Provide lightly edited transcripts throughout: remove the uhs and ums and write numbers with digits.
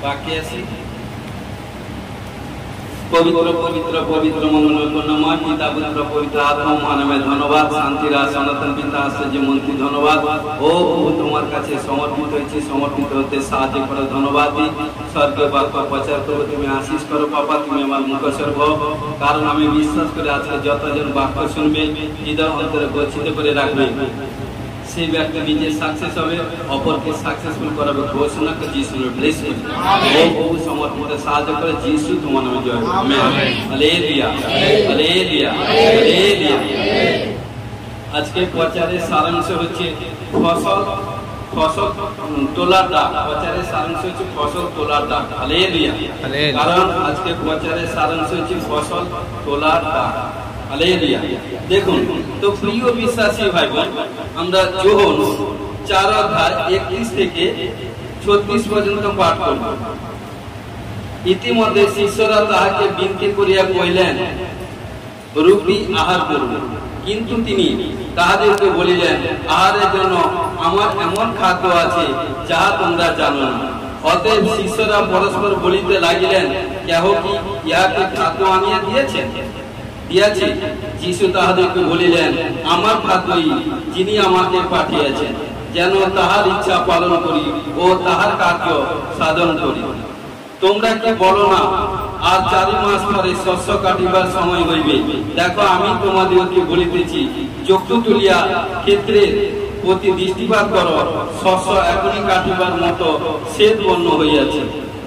বাকি আছে পবিত্র পবিত্র পবিত্র মঙ্গলময় পিতা পুত্র পবিত্র আত্মা মহানামে ধন্যবাদ। শান্তিরা সনাতন পিতা আশ্চর্য মন্ত্রী ধন্যবাদ। ও প্রভু তোমার কাছে সমর্পিত হয়েছে, সমর্পিত হতে সাহায্য করো ধন্যবাদ। স্বর্গ বাক্য প্রচার করো, তুমি আশীষ করো বাবা, তুমি আমার মুখস্বর হও। কারণ আমি বিশ্বাস করে আজকে যতজন বাক্য শুনবে হৃদয় অন্তরে গচ্ছিত করে রাখবে, সেই ব্যক্তি নিজে সাকসেস হবে, অপরকে সাকসেসফুল করাবে। ঘোষণা করে যিশুর ব্লেস করি, ও প্রভু সমর্পিত সাহায্য করে যিশু তোমার নামে জয়। আমেন। Hallelujah hallelujah hallelujah. আজকে প্রচারের সারাংশ হচ্ছে ফসল তোলার ডাক। প্রচারের সারাংশ হচ্ছে ফসল তোলার ডাক। হালেলুয়া। কারণ আজকে প্রচারের সারাংশ হচ্ছে ফসল তোলার ডাক। হালেলুয়া। দেখুন তো প্রিয় বিশ্বাসী ভাই বোন, আমরা যোহন 4 অধ্যায় 31 থেকে 36 পর্যন্ত পাঠ করব। ইতিমধ্যে শিষ্যরা তাহাকে বিনতি করিয়া কইলেন, রূপী আহার করব। কিন্তু তিনি তাহাদেরকে বলিলেন, আহারের জন্য আমার এমন খাদ্য আছে যাহা তোমরা জানো না। অতএব শিষ্যরা পরস্পর বলিতে লাগিলেন, কেহ কি ইহাকে খাদ্য আনিয়া দিয়েছেন? যিশু তাহাদেরকে বলিলেন, আমার খাদ্যই যিনি আমাকে পাঠিয়েছেন, যেন তাহার ইচ্ছা পালন করি ও তাহার কার্য সাধন করি। তোমরা কি বলো না, আর 4 মাস পরে শস্য কাটিবার সময় হইবে? দেখো আমি তোমাদেরকে বলিতেছি, চক্ষু তুলিয়া ক্ষেত্রের প্রতি দৃষ্টিপাত করো, শস্য এখনই কাটিবার মতো শ্বেত বর্ণ হইয়াছে।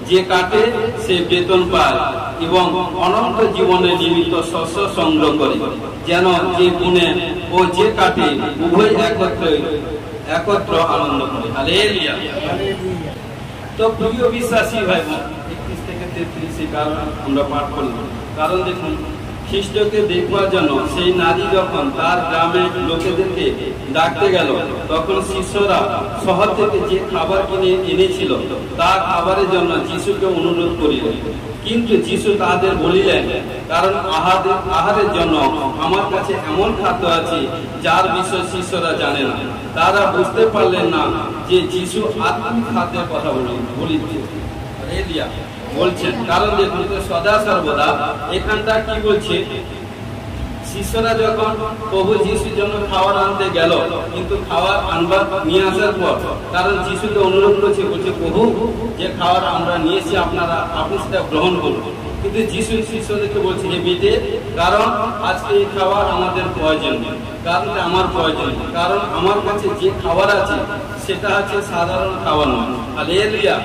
যে কাটে সে বেতন পায় এবং অনন্ত জীবনের নিমিত্ত শস্য সংগ্রহ করে, যেন যে বুনে ও যে কাটে উভয় একত্র আনন্দ করে। হালেলুয়া। তো প্রিয় বিশ্বাসী ভাই বোন, 31 থেকে 33 কারণ আমরা পাঠ করলাম। কারণ দেখুন, খ্রিস্টকে দেখবার জন্য সেই নারী যখন তার গ্রামের লোকেদেরকে ডাকতে গেল, তখন শিষ্যরা শহর থেকে যে খাবার কিনে এনেছিল তা খাবারের জন্য যিশুকে অনুরোধ করিলেন। কিন্তু যিশু তাদের বলিলেন, কারণ আহারের জন্য আমার কাছে এমন খাদ্য আছে যার বিষয় শিষ্যরা জানে না। তারা বুঝতে পারলেন না যে যিশু আত্মিক খাদ্যের কথা বলছেন। কারণ দেখুন তো সদা সর্বদা এখানটা কি বলছে, শিষ্যরা যখন প্রভু যিশুর জন্য খাবার আনতে গেল, কিন্তু খাবার আনবার নিয়ে আসার পর কারণ যিশুকে অনুরোধ করছে, বলছে প্রভু যে খাবার আমরা নিয়েছি আপনি সেটা গ্রহণ করুন। কিন্তু যিশু শিষ্যদেরকে বলছে, যে বেটে, কারণ আজকে এই খাবার আমাদের প্রয়োজন, কারণ আমার প্রয়োজন, কারণ আমার কাছে যে খাবার আছে সেটা হচ্ছে সাধারণ খাবার নয়। হালেলুয়া।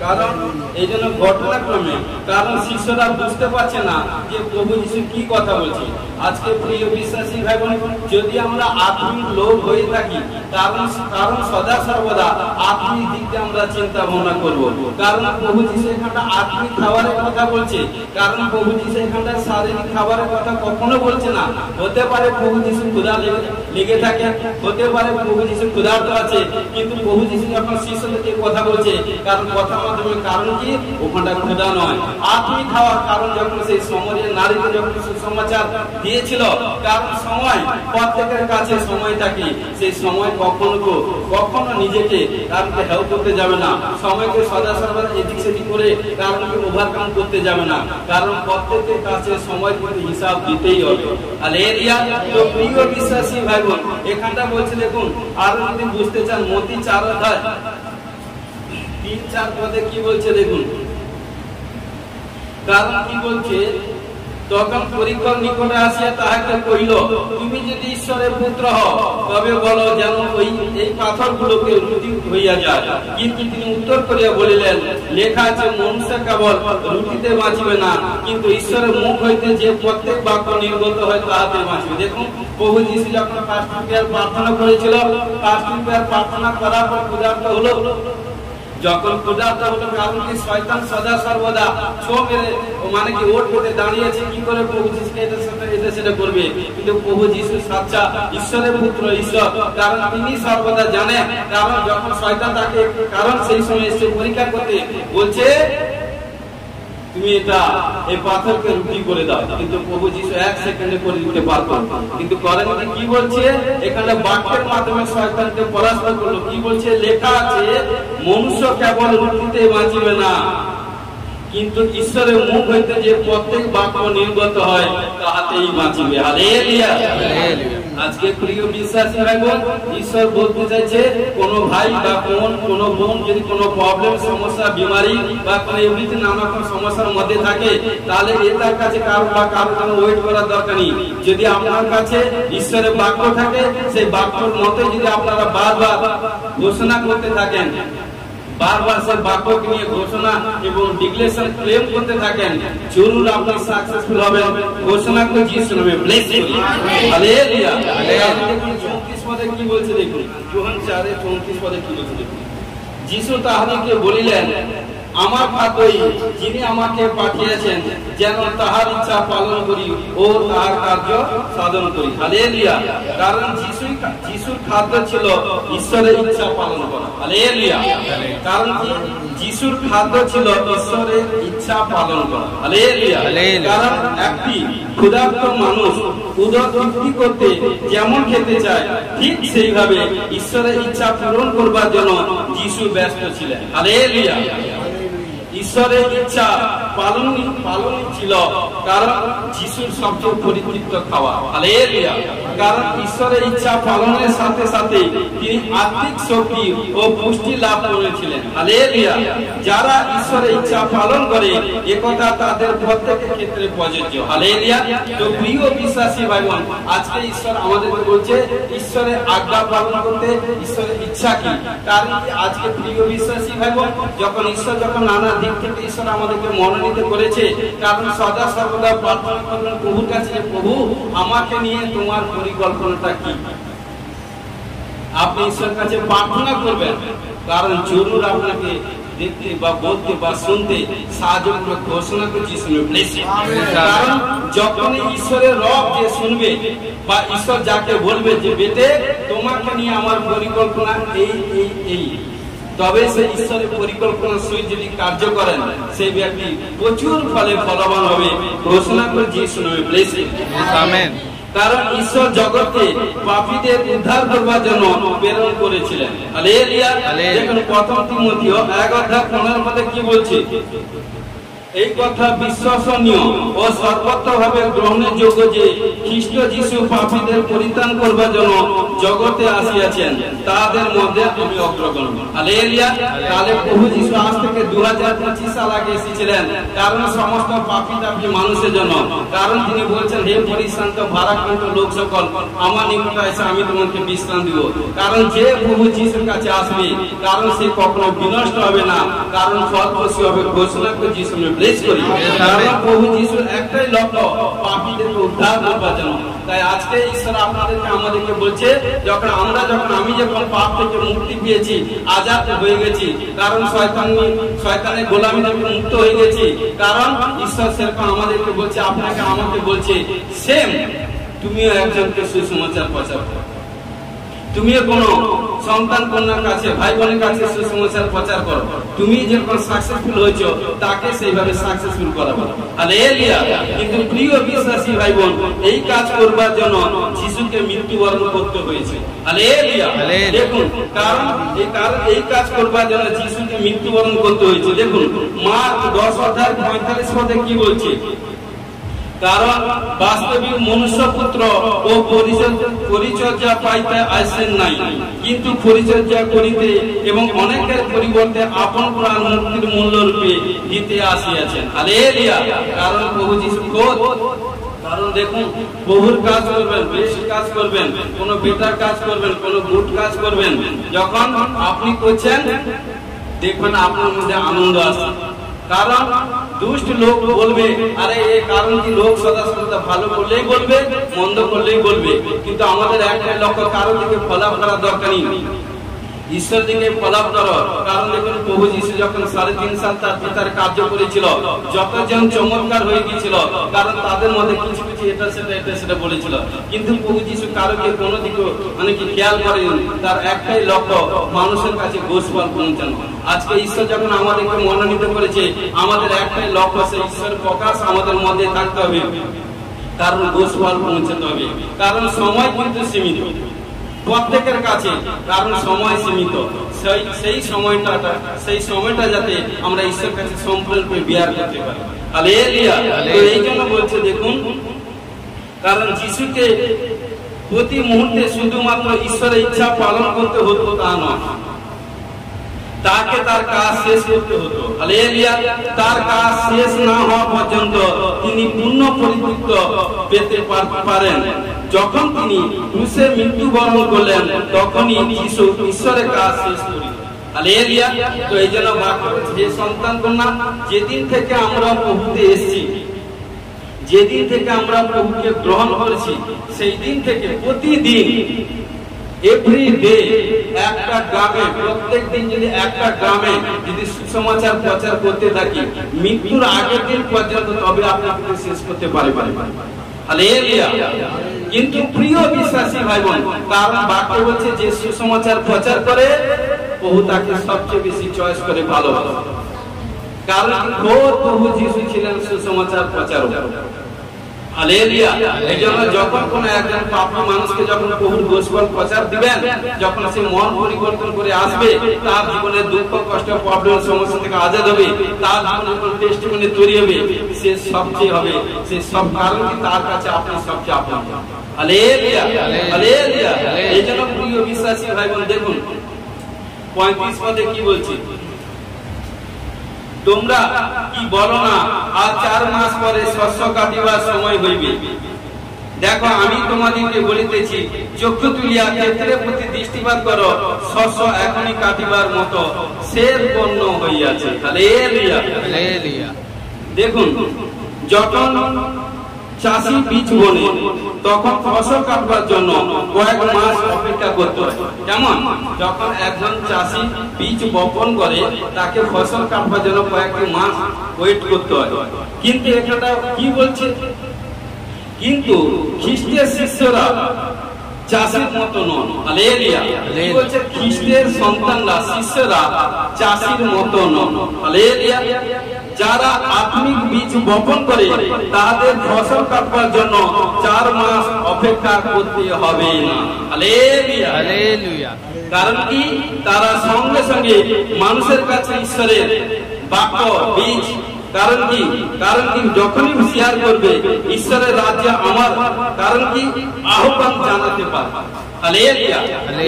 কারণ এই জন্য ঘটনাক্রমে, কারণ শিষ্যরা বুঝতে পারছে না যে প্রভু যিশু কি কথা বলছে। আজকে প্রিয় বিশ্বাসী ভাই বোন, যদি আমরা আত্মিক লোক হয়ে থাকি, কারণ সদা সর্বদা আত্মিক দিকটা আমরা চিন্তা ভাবনা করব। কারণ প্রভু যিশু এখানটা আত্মিক খাবারের কথা বলছে, কারণ প্রভু যিশু এখানটা শারীরিক খাবারের কথা কখনো বলছে না। হতে পারে প্রভু যিশু ক্ষুধা লেগে থাকে, হতে পারে প্রভু যিশু ক্ষুধার্ত আছে, কিন্তু প্রভু যিশু যখন শিষ্যদেরকে কথা বলছে, কারণ কথা মাধ্যমে কারণ কি ওখানটা ক্ষুধা নয়, আত্মিক খাওয়ার। কারণ যখন সেই সময়ের নারীকে যখন সুসমাচার দিয়েছিল, কারণ সময় প্রত্যেকের কাছে সময় থাকে, সেই সময় কখনো নিজেকে কারণকে হেল্প করতে যাবে না, সময়কে সদা সর্বদা এদিক সেদিক করে কারণকে ওভারকাম করতে যাবে না। কারণ প্রত্যেকের কাছে সময় কিন্তু হিসাব দিতেই হবে। হালেলুয়া। তো প্রিয় বিশ্বাসী ভাই বোন, এখানটা বলছে দেখুন, আরো যদি বুঝতে চান, মতি 4 অধ্যায় 3-4 পদে কি বলছে দেখুন। কারণ কি বলছে, তখন পরীক্ষক নিকটে আসিয়া তাহাকে কহিল, তুমি যদি ঈশ্বরের পুত্র হও তবে বলো, যেন এই পাথরগুলোকে রুটি হইয়া যায়। কিন্তু তিনি উত্তর করিয়া বলিলেন, লেখা আছে, মনুষ্য কেবল রুটিতে বাঁচিবে না, কিন্তু ঈশ্বরের মুখ হইতে যে প্রত্যেক বাক্য নির্গত হয় তাহাতে বাঁচবে। দেখুন, প্রভু যিশু যখন ফাস্টিং প্রেয়ার প্রার্থনা করেছিল, ফাস্টিং প্রেয়ার প্রার্থনা করার পর ক্ষুধার্ত হলো। যখন ক্ষুধার্ত হলো, কারণ কি শয়তান সদা সর্বদা মানে কি ওট পেতে দাঁড়িয়েছে, কি করে প্রভু যিশুকে এটা সেটা করবে। কিন্তু প্রভু যিশু সাচ্চা ঈশ্বরের পুত্র, ঈশ্বর, কারণ তিনি সর্বদা জানেন। কারণ যখন শয়তান তাকে, কারণ সেই সময় এসে পরীক্ষা করতে বলছে, তুমি এটা এই পাথরকে রুটি করে দাও, কিন্তু প্রভু যিশু 1 সেকেন্ডে করে দিতে পারতেন, কিন্তু করেন কি বলছে এখানে বাক্যের মাধ্যমে শয়তানকে পরাস্ত করলো। কি বলছে? লেখা আছে মনুষ্য কেবল রুটিতে বাঁচিবে না, কিন্তু ঈশ্বরের মুখ হইতে যে প্রত্যেক বাক্য নির্গত হয় তাহাতেই বাঁচিবে। হালেলুয়া। আজকে প্রিয় বিশ্বাসী ভাই বোন, ঈশ্বর বলতে চাইছে কোন ভাই বা কোন বোন যদি কোনো প্রবলেম, সমস্যা, বিমারি বা কোনো এমনিতে নানা রকম সমস্যার মধ্যে থাকে, তাহলে এটার কাছে কারো জন্য ওয়েট করার দরকার নেই। যদি আপনার কাছে ঈশ্বরের বাক্য থাকে, সেই বাক্যর মতে যদি আপনারা বারবার ঘোষণা করতে থাকেন, বারবার সেই বাক্যকে নিয়ে ঘোষণা এবং ডিক্লেরেশন ক্লেম করতে থাকেন, জরুর আপনি সাকসেসফুল হবেন। ঘোষণা করে যিশুর নামে ব্লেস করি। হালেলুয়া। দেখুন 34 পদে কি বলছে, দেখুন যোহান 4:34 পদে কি বলছে দেখুন। যিশু তাহাদেরকে বলিলেন, আমার খাদ্যই যিনি আমাকে পাঠিয়েছেন, যেন তাহার ইচ্ছা পালন করি ও তাহার কার্য সাধন করি। হালেলুয়া। কারণ যিশুর খাদ্য ছিল ঈশ্বরের ইচ্ছা পালন করা। হালেলুয়া। কারণ যিশুর খাদ্য ছিল ঈশ্বরের ইচ্ছা পালন করা। হালেলুয়া। কারণ একটি ক্ষুধার্ত মানুষ উদর তৃপ্তি করতে যেমন খেতে চায়, ঠিক সেইভাবে ঈশ্বরের ইচ্ছা পূরণ করবার জন্য যিশু ব্যস্ত ছিলেন। হালেলুয়া। ঈশ্বরের ইচ্ছা পালন ছিল, কারণ যিশুর সবচেয়ে পরিতৃপ্ত খাওয়া। হালেলুয়া। কারণ ঈশ্বরের ইচ্ছা পালনের সাথে সাথে তিনি আত্মিক শক্তি ও পুষ্টি লাভ করেছিলেন। হালেলুয়া। যারা ঈশ্বরের ইচ্ছা পালন করে একথা তাদের প্রত্যেকের ক্ষেত্রে প্রযোজ্য। হালেলুয়া। তো প্রিয় বিশ্বাসী ভাই বোন, আজকে ঈশ্বর আমাদেরকে বলছে ঈশ্বরের আজ্ঞা পালন করতে, ঈশ্বরের ইচ্ছা কি। কারণ আজকে প্রিয় বিশ্বাসী ভাই বোন, যখন নানা দিক থেকে ঈশ্বর আমাদেরকে মনোনীত করেছে, কারণ সদা সর্বদা প্রার্থনা করবেন প্রভুর কাছে, প্রভু আমাকে নিয়ে তোমার পরিকল্পনাটা কি। আপনি ঈশ্বরের কাছে প্রার্থনা করবেন, কারণ জরুর আপনাকে দেখতে বা বলতে বা শুনতে সাহায্য করে। ঘোষণা করছি শুনবে। কারণ যখনই ঈশ্বরের রব যে শুনবে বা ঈশ্বর যাকে বলবে যে বেটে তোমাকে নিয়ে আমার পরিকল্পনা এই, তবে সে ঈশ্বরের পরিকল্পনার সহিত যদি কার্য করেন, সেই ব্যক্তি প্রচুর ফলে ফলবান হবে। ঘোষণা করে যিশু নামে ব্লেস আমেন। কারণ ঈশ্বর জগতে পাপীদের উদ্ধার করবার জন্য প্রেরণ করেছিলেন। হালেলুয়া। দেখুন 1 তিমোথেয় 1:15 কি বলছে, এই কথা বিশ্বাসনীয় ও সর্বত্রভাবে গ্রহণের যোগ্য যে খ্রিস্ট যিশু পাপীদের পরিত্রাণ করবার জন্য জগতে আসিয়াছেন, তাদের মধ্যে আমি অগ্রগণ্য। হালেলুয়া। তাহলে প্রভু যিশু আজ থেকে 2025 সাল আগে এসেছিলেন, কারণ সমস্ত পাপী মানুষের জন্য। কারণ তিনি বলছেন, হে পরিশ্রান্ত ভারাক্রান্ত লোক সকল, আমার নিকটে এসে আমি তোমাকে বিশ্রাম দিব। কারণ যে প্রভু যিশুর কাছে আসবে, কারণ সে কখনো বিনষ্ট হবে না, কারণ ফলপ্রসূ হবে। ঘোষণা করে যিশু করি। কারণ প্রভু যিশুর একটাই লক্ষ্য, পাপীদেরকে উদ্ধার করবার জন্য। তাই আজকে ঈশ্বর আপনাদেরকে আমাদেরকে বলছে, আমি যখন পাপ থেকে মুক্তি পেয়েছি, আজাদ হয়ে গেছি, কারণ শয়তানের গোলামি থেকে মুক্ত হয়ে গেছি, কারণ ঈশ্বর সেরকম আমাদেরকে বলছে, আপনাকে আমাকে বলছে, সেম তুমিও একজনকে সুসমাচার প্রচার করো। তুমিও কোনো সন্তান কন্যার কাছে, ভাই বোনের কাছে সুসমাচার প্রচার করো। তুমি যখন সাকসেসফুল হয়েছো, তাকে সেইভাবে সাকসেসফুল করাবো। হালেলুয়া। কিন্তু প্রিয় বিশ্বাসী ভাই বোন, এই কাজ করবার জন্য যিশুকে মৃত্যুবরণ করতে হয়েছে। হালেলুয়া। দেখুন কারণ এই কাজ করবার জন্য যিশুকে মৃত্যুবরণ করতে হয়েছে। দেখুন মার্ক 10:45 পদে কি বলছে, কারণ বাস্তবিক মনুষ্যপুত্র ও পরিচর্যা পাইতে আসেন নাই, কিন্তু পরিচর্যা করিতে এবং অনেকের পরিবর্তে আপন প্রাণ মুক্তির মূল্য রূপে দিতে আসিয়াছেন। হালেলুয়া। কারণ প্রভু যিশু কারণ দেখুন, প্রভুর কাজ করবেন, বেশি কাজ করবেন, কোন বেটার কাজ করবেন, কোন গুড কাজ করবেন, যখন আপনি করছেন দেখবেন আপনার মধ্যে আনন্দ আসে। কারণ দুষ্ট লোক বলবে, আরে এই কারণ কি লোক সদা সদা ভালো করলেই বলবে, মন্দ করলেই বলবে, কিন্তু আমাদের একটাই লক্ষ্য, কারো দিকে ফলা করার দরকার নেই। ঈশ্বর দিকে পলাপ করো। কারণ দেখুন প্রভু যীশু যখন 3.5 সাল তার পিতার কার্য করেছিল, যতজন চমৎকার হয়ে গিয়েছিল, কারণ তাদের মধ্যে কিছু কিছু এটা সেটা বলেছিল, কিন্তু প্রভু যীশু কারোকে কোনো দিকে মানে কি খেয়াল করেন। তার একটাই লক্ষ্য, মানুষের কাছে গোস্পল পৌঁছানো। আজকে ঈশ্বর যখন আমাদেরকে মনোনীত করেছে, আমাদের একটাই লক্ষ্য, সেই ঈশ্বর প্রকাশ আমাদের মধ্যে থাকতে হবে, কারণ গোস্পল পৌঁছাতে হবে। কারণ সময় কিন্তু সীমিত প্রত্যেকের কাছে, কারণ সময় সীমিত। সেই সময়টা যাতে আমরা ঈশ্বরের কাছে সম্পূর্ণ করে বিয়ার করতে পারি। হালেলুয়া। তো এই জন্য বলছে দেখুন, কারণ যিশুকে প্রতি মুহূর্তে শুধুমাত্র ঈশ্বরের ইচ্ছা পালন করতে হতো তা নয়, তাকে তার কাজ শেষ করতে হতো। হালেলুয়া। তার কাজ শেষ না হওয়া পর্যন্ত তিনি পূর্ণ পরিতৃপ্ত পেতে পারেন। যখন তিনি ক্রুশে মৃত্যুবরণ করলেন, তখনই যিশু ঈশ্বরের কাজ শেষ করেন। হালেলুয়া। তো এই জন্য যে সন্তান কন্যা, যেদিন থেকে আমরা প্রভুতে এসেছি, যেদিন থেকে আমরা প্রভুকে গ্রহণ করেছি, সেই দিন থেকে প্রতিদিন এভরিডে একটা গ্রামে, প্রত্যেক দিন যদি একটা গ্রামে যদি সুসমাচার প্রচার করতে থাকি, মৃত্যুর আগের দিন পর্যন্ত, তবে আপনাকে শেষ করতে পারবেন। হালেলুয়া। কিন্তু প্রিয় বিশ্বাসী ভাই বোন, কারণ বাক্য বলছে যে সুসমাচার প্রচার করে, প্রভু তাকে সবচেয়ে বেশি চয়েস করে ভালোবাসে। কারণ প্রভু যীশু ছিলেন সুসমাচার প্রচারক। হালেলুয়া। এইজন্য যখন কোন একজন পাপী মানুষকে যখন প্রভুর গোস্পল প্রচার দিবেন, যখন সে মন পরিবর্তন করে আসবে, তার জীবনে দুঃখ কষ্ট প্রবলেম সমস্যা থেকে আজাদ হবে, তার জীবনে কোন টেস্টিমনি তৈরি হবে, সে সবচেয়ে হবে, সে সব কারণ কি তার কাছে আপনি সবচেয়ে আপন। হালেলুয়া। হালেলুয়া। এইজন্য প্রিয় বিশ্বাসী ভাই বোন দেখুন 35 পদে কি বলছি, তোমরা কি বলো না, আর 4 মাস পরে শস্য কাটিবার সময় হইবে। দেখো আমি তোমাদেরকে বলিতেছি, চক্ষু তুলিয়া ক্ষেত্রে প্রতি দৃষ্টিপাত করো, শস্য এখনই কাটিবার মতো শেষ পূর্ণ হইয়াছে। হালেলুয়া। হালেলুয়া। দেখুন যখন চাষি বীজ বোনে, তখন ফসল কাটবার জন্য কয়েক মাস অপেক্ষা করতে হয়। কেমন? যখন একজন চাষি বীজ বপন করে, তাকে ফসল কাটবার জন্য কয়েকটি মাস ওয়েট করতে হয়। কিন্তু এটা কি বলছে, কিন্তু খ্রিস্টের শিষ্যরা চাষির মতো নন। হালেলুয়া। কি বলছে? খ্রিস্টের সন্তানরা, শিষ্যরা চাষির মতো নন। হালেলুয়া। যারা আত্মিক বীজ বপন করে, তাদের ফসল কাটবার জন্য 4 মাস অপেক্ষা করতে হবে না। হালেলুয়া। হালেলুয়া। কারণ কি? তারা সঙ্গে সঙ্গে মানুষের কাছে ঈশ্বরের বাক্য বীজ, কারণ কি? কারণ কি? যখনই শেয়ার করবে ঈশ্বরের রাজ্যে আমার, কারণ কি? আহ্বান জানাতে পারে। হালেলুয়া।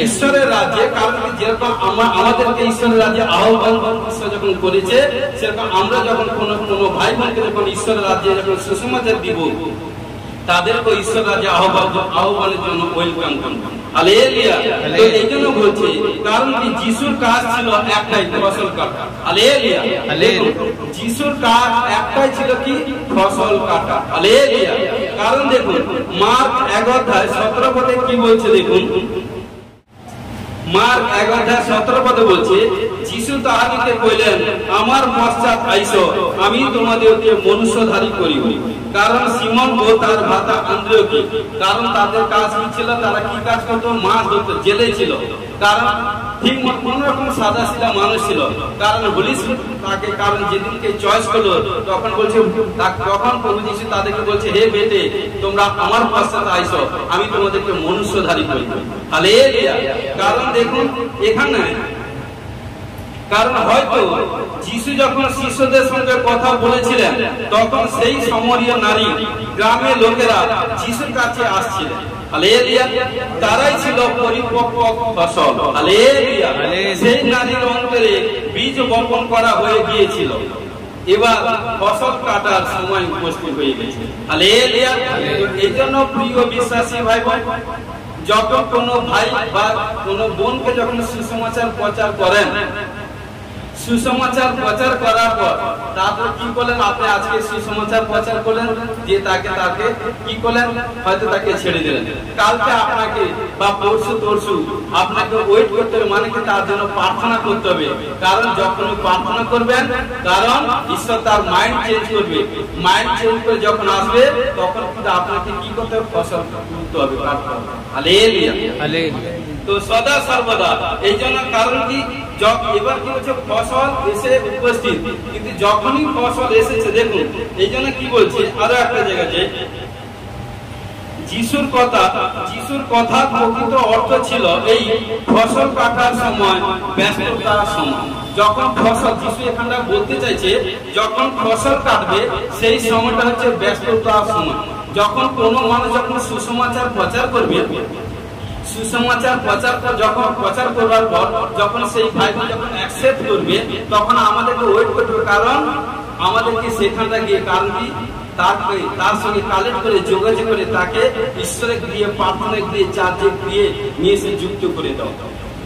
ঈশ্বরের রাজ্যে, কারণ কি? যেরকম আমাদেরকে ঈশ্বরের রাজ্যে আহ্বান ঈশ্বর যখন করেছে, সেরকম আমরা যখন কোনো ভাই বোনকে যখন ঈশ্বরের রাজ্যে যখন সুসমাচার দিব, তাদেরকে ঈশ্বর রাজ্যে আহ্বানের জন্য ওয়েলকাম করব। হালেলুয়া। তো এই জন্য বলছি, কারণ কি? যিশুর কাজ ছিল একটাই, ফসল কাটা। হালেলুয়া। যিশুর কাজ একটাই ছিল কি? ফসল কাটা। হালেলুয়া। কারণ দেখুন মার্ক 1:17 পদে কি বলছে দেখুন, মার্ক 1:17 পদে বলছে, যিশু তাহাদিকে কইলেন, আমার পশ্চাৎ আইসো, আমি তোমাদেরকে মনুষ্যধারী করিব। কারণ সিমন ও তার ভ্রাতা আন্দ্রেয়কে, কারণ তাদের কাজ কি ছিল? তারা কি কাজ করতো? মাছ ধরতো, জেলে ছিল। কারণ ঠিক কোন রকম সাদা সিধা মানুষ ছিল। কারণ বলিস তাকে, কারণ যেদিনকে চয়েস করলো, তখন বলছে, তখন প্রভু যীশু তাদেরকে বলছে, হে বেটে, তোমরা আমার পশ্চাৎ আইসো, আমি তোমাদেরকে মনুষ্যধারী করিব। হালেলুয়া। কারণ দেখুন এখানে, কারণ হয়তো যিশু যখন শিষ্যদের সঙ্গে কথা বলেছিলেন, তখন সেই সমরীয় নারী, গ্রামের লোকেরা যিশুর কাছে আসছিলেন। হালেলুয়া। তারাই ছিল পরিপক্ক ফসল। হালেলুয়া। সেই নারীর অন্তরে বীজ বপন করা হয়ে গিয়েছিল, এবার ফসল কাটার সময় উপস্থিত হয়ে গেছে। হালেলুয়া। এই জন্য প্রিয় বিশ্বাসী ভাই বোন, যখন কোনো ভাই বা কোনো বোনকে যখন সুসমাচার প্রচার করেন, সুসমাচার প্রচার করার পর তারপর কি করলেন, আপনি আজকে সুসমাচার প্রচার করলেন, যে তাকে কি করলেন, হয়তো তাকে ছেড়ে দিলেন। কালকে আপনাকে বা পরশু আপনাকে ওয়েট করতে হবে, মানে কি তার জন্য প্রার্থনা করতে হবে। কারণ যখন প্রার্থনা করবেন, কারণ ঈশ্বর তার মাইন্ড চেঞ্জ করবে, মাইন্ড চেঞ্জ করে যখন আসবে তখন কিন্তু আপনাকে কি করতে হবে, ফসল তুলতে হবে, কাটতে হবে। Hallelujah, hallelujah. তো সদা সর্বদা এই জন্য, কারণ কি এবার কি হচ্ছে, ফসল এসে উপস্থিত, কিন্তু যখনই ফসল এসেছে, দেখুন এই জন্য কি বলছে, আরো একটা জায়গায় যে যিশুর কথা প্রকৃত অর্থ ছিল এই ফসল কাটার সময়, ব্যস্ততার সময়। যখন ফসল, যিশু এখানটা বলতে চাইছে যখন ফসল কাটবে সেই সময়টা হচ্ছে ব্যস্ততার সময়। যখন কোনো মানুষ যখন সুসমাচার প্রচার করবে, সুসমাচার প্রচার করবার পর যখন সেই ভাইকে যখন অ্যাকসেপ্ট করবে, তখন আমাদেরকে ওয়েট করতে হবে। কারণ আমাদেরকে সেখানটা গিয়ে, কারণ কি তার সঙ্গে কালেক্ট করে, যোগাযোগ করে তাকে ঈশ্বরের ক্রিয়ে, প্রার্থনা ক্রিয়ে, চার্জে ক্রিয়ে নিয়ে এসে যুক্ত করে দাও।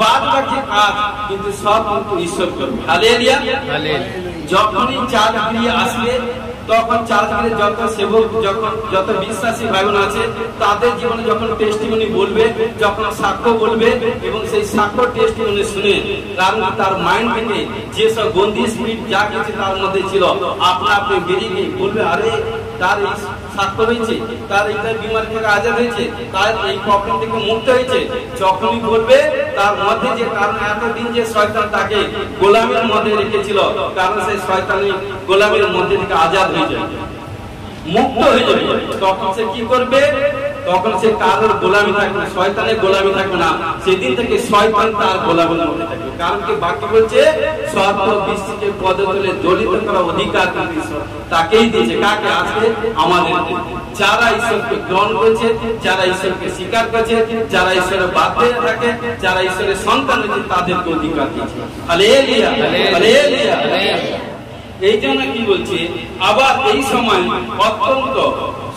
বাদ বাকি কাজ কিন্তু সব কিন্তু ঈশ্বর করবে। Hallelujah, hallelujah. যখনই চার্জ ক্রিয়ে আসবে, তখন চার্চে যত সেবক, যত বিশ্বাসী ভাই বোন আছে, তাদের জীবনে যখন টেস্টিমনি বলবে, যখন সাক্ষ্য বলবে, এবং সেই সাক্ষ্য টেস্টিমনি শুনে, কারণ তার মাইন্ড থেকে যেসব গন্দি স্পিরিট যা কিছু তার মধ্যে ছিল, আপনি বেরিয়ে গিয়ে বলবে, আরে তার এই সাক্ষ্য হয়েছে, তার এইটা বিমার থেকে আজাদ হয়েছে, তার এই প্রবলেম থেকে মুক্ত হয়েছে। যখনই বলবে, তার মধ্যে যে, কারণ এতদিন যে শয়তান তাকে গোলামের মধ্যে রেখেছিল, কারণ সেই শয়তানি গোলামের মধ্যে থেকে আজাদ হয়ে যাবে, মুক্ত হয়ে যাবে। তখন সে কি করবে, তখন সে কারোর গোলামি থাকবে না, শয়তানের গোলামি থাকবে না। সেদিন থেকে শয়তান তার গোলামের মধ্যে থাকবে। কারণ কি বাক্য বলছে, সর্ব বৃষ্টিকে পদতলে দলিত করার অধিকার কিন্তু ঈশ্বর তাকেই দিয়েছে। কাকে? আজকে আমাদের, যারা ঈশ্বরকে গ্রহণ করেছে, যারা ঈশ্বরকে স্বীকার করেছে, যারা ঈশ্বরের বাধ্যে থাকে, যারা ঈশ্বরের সন্তান হয়েছে, তাদেরকে অধিকার দিয়েছে। Hallelujah, hallelujah. এই জন্য কি বলছে, আবার এই সময় অত্যন্ত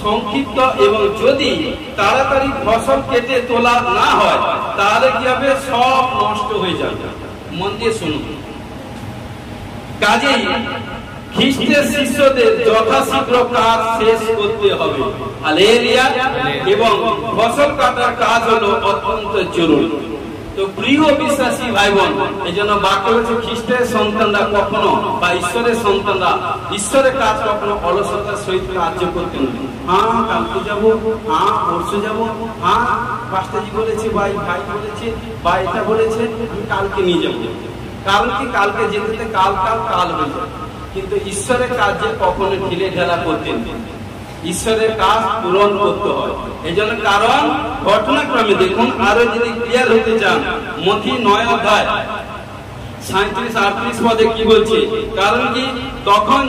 সংক্ষিপ্ত, এবং যদি তাড়াতাড়ি ফসল কেটে তোলা না হয়, তাহলে কি হবে, সব নষ্ট হয়ে যাবে। মন দিয়ে শুনুন। কাজেই খ্রিস্টের শিষ্যদের যথাশীঘ্র কাজ শেষ করতে হবে। হালেলুয়া। এবং ফসল কাটার কাজ হলো অত্যন্ত জরুরি। তো প্রিয় বিশ্বাসী ভাই বোন, এই জন্য বাক্য হচ্ছে, খ্রিস্টের সন্তানরা কখনো, বা ঈশ্বরের সন্তানরা ঈশ্বরের কাজ কখনো অলসতার সহিত কার্য করতেন না। হ্যাঁ, কালকে যাবো, হ্যাঁ পরশু যাবো, হ্যাঁ পাস্টারজি বলেছে, ভাই বলেছে, বা এটা বলেছে, আমি কালকে নিয়ে যাবো। কারণ কি, কালকে যেতে কাল হয়ে যায়। কিন্তু ঈশ্বরের কাজে কখনো ঢিলে ঢেলা করতেন। ঈশ্বরের কাজ পূরণ করতে হয়। এই জন্য, কারণ ঘটনাক্রমে দেখুন, আরো যদি ক্লিয়ার হতে চান, মথি 9 অধ্যায় 37-38 পদে কি বলছে, কারণ কি, তখন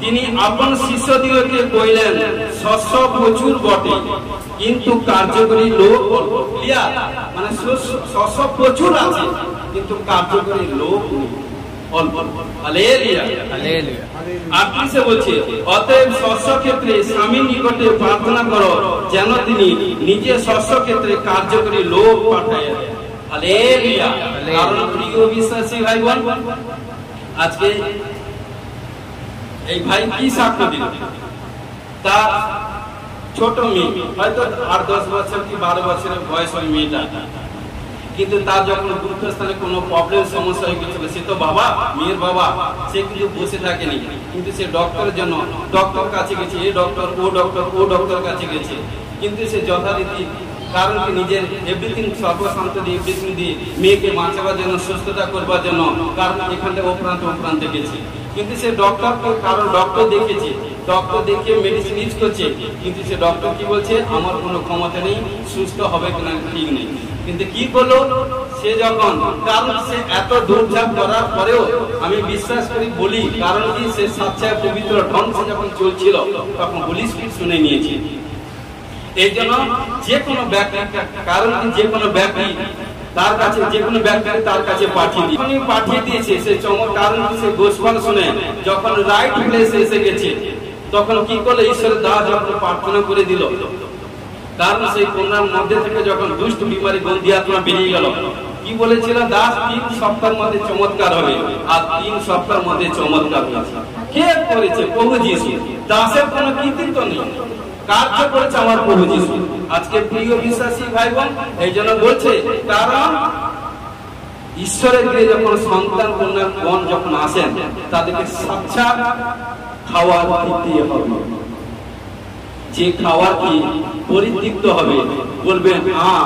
তিনি আপন শিষ্যদিগকে কইলেন, শস্য প্রচুর বটে, কিন্তু কার্যকরী লোক ক্লিয়ার, মানে শস্য প্রচুর আছে, কিন্তু কার্যকরী লোক অল্প। Hallelujah, hallelujah. আপনি বলছে, অতএব শস্য ক্ষেত্রে স্বামীর নিকটে প্রার্থনা করো, যেন তিনি নিজে শস্য ক্ষেত্রে কার্যকরী লোক পাঠায়। হালেলুয়া। কারণ প্রিয় বিশ্বাসী ভাই বোন, আজকে এই ভাই কি সাক্ষ্য দিল, তার ছোট মেয়ে, হয়তো 8-10 বছর কি 12 বছরের বয়স ওই মেয়েটা, কিন্তু তার যখন গুরুত্বস্থানে কোনো প্রবলেম, সমস্যা হয়ে গেছিল, সে তো বাবা, মেয়ের বাবা, সে কিন্তু বসে থাকেনি, কিন্তু সে ডক্টরের জন্য ডক্টর কাছে গেছে, ও ডক্টর কাছে গেছে, কিন্তু সে যথারীতি, কারণ কি, নিজের এভরিথিং, সর্বশান্ত দিয়ে, এভরিথিং দিয়ে মেয়েকে বাঁচাবার জন্য, সুস্থতা করবার জন্য, কারণ এখান থেকে ও প্রান্তে গেছে। কিন্তু সে ডক্টর দেখেছে, ডক্টর দেখে মেডিসিন ইউজ করছে, কিন্তু সে ডক্টর কি বলছে, আমার কোনো ক্ষমতা নেই, সুস্থ হবে কিনা ঠিক নেই। কিন্তু কি করলো সে, যখন, কারণ সে এত দৌড়ঝাঁপ করার পরেও আমি বিশ্বাস করি বলি, কারণ কি, সে স্বেচ্ছায় পবিত্র ঢং সে যখন চলছিল, তখন হোলি স্পিরিট শুনে নিয়েছে। এই জন্য যে কোনো ব্যক্তি, কারণ কি, যে কোনো ব্যক্তি তার কাছে, যে কোনো ব্যক্তিকে তার কাছে পাঠিয়ে দিয়েছে সে চমৎকার, সে গোসপাল শুনে যখন রাইট প্লেসে এসে গেছে, তখন কি করলো, ঈশ্বরের দাস যখন প্রার্থনা করে দিল, কারণ সেই কন্যার মধ্যে থেকে যখন দুষ্ট বিমারী গন্ধি আত্মা বেরিয়ে গেল, কি বলেছিল, দাস 3 সপ্তাহের মধ্যে চমৎকার হবে, আর 3 সপ্তাহের মধ্যে চমৎকার হয়েছে। কে করেছে? প্রভু যিশু। দাসের কোনো কৃতিত্ব নেই, কার্য করেছে আমার প্রভু যিশু। আজকে প্রিয় বিশ্বাসী ভাই বোন, এই জন্য বলছে, কারণ ঈশ্বরের গৃহে যখন সন্তান কন্যাগণ যখন আসেন, তাদেরকে সাক্ষাৎ খাওয়ার দিতে হবে। যে খাওয়ার কি পরিতৃপ্ত হবে, বলবেন হ্যাঁ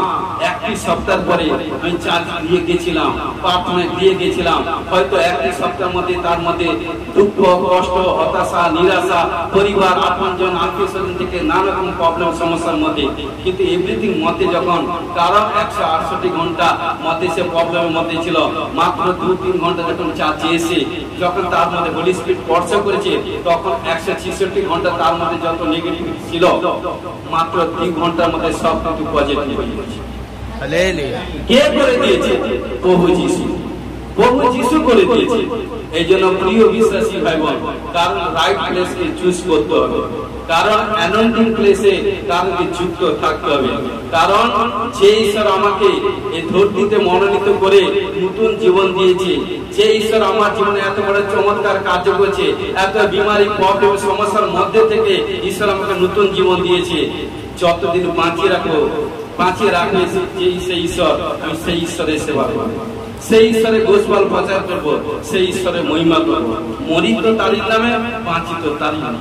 1 সপ্তাহ পরে আমি চার্জ দিয়ে গেছিলাম, প্রার্থনা দিয়ে গেছিলাম, হয়তো 1 সপ্তাহের মধ্যে তার মধ্যে দুঃখ, কষ্ট, হতাশা, নিরাশা, পরিবার, আপনজন, আত্মীয় স্বজন থেকে নানা রকম প্রবলেম, সমস্যার মধ্যে, কিন্তু এভরিথিং মধ্যে যখন কারণ 168 ঘন্টা মধ্যে সে প্রবলেমের মধ্যে ছিল, মাত্র 2-3 ঘন্টা যখন চার্জে এসে যখন তার মধ্যে হোলি স্পিরিট স্পর্শ করেছে, তখন 166 ঘন্টা তার মধ্যে যত নেগেটিভ ছিল, মাত্র 3 ঘন্টার মধ্যে সব কিছু পজিটিভ হয়ে গেছে। কে করে দিয়েছে? প্রভু যিশু। প্রভু যিশু করে দিয়েছে। এই জন্য প্রিয় বিশ্বাসী ভাই বোন, কারণ রাইট প্লেসকে চুজ করতে হবে, কারণ অ্যানয়েন্টিং প্লেসে কারণকে যুক্ত থাকতে হবে, কারণ যে ঈশ্বর আমাকে এই ধরতিতে মনোনীত করে নতুন জীবন দিয়েছে, যে ঈশ্বর আমার জীবনে এত বড় চমৎকার কার্য করছে, এত বিমারি, প্রবলেম, সমস্যার মধ্যে থেকে ঈশ্বর আমাকে নতুন জীবন দিয়েছে, যতদিন বাঁচিয়ে রাখবে সেই ঈশ্বর, আমি সেই ঈশ্বরের সেবা করব, সেই ঈশ্বরের গোসপাল প্রচার করব, সেই ঈশ্বরের মহিমা করব। মরি তো তারই নামে, বাঁচি তো তারই নামে।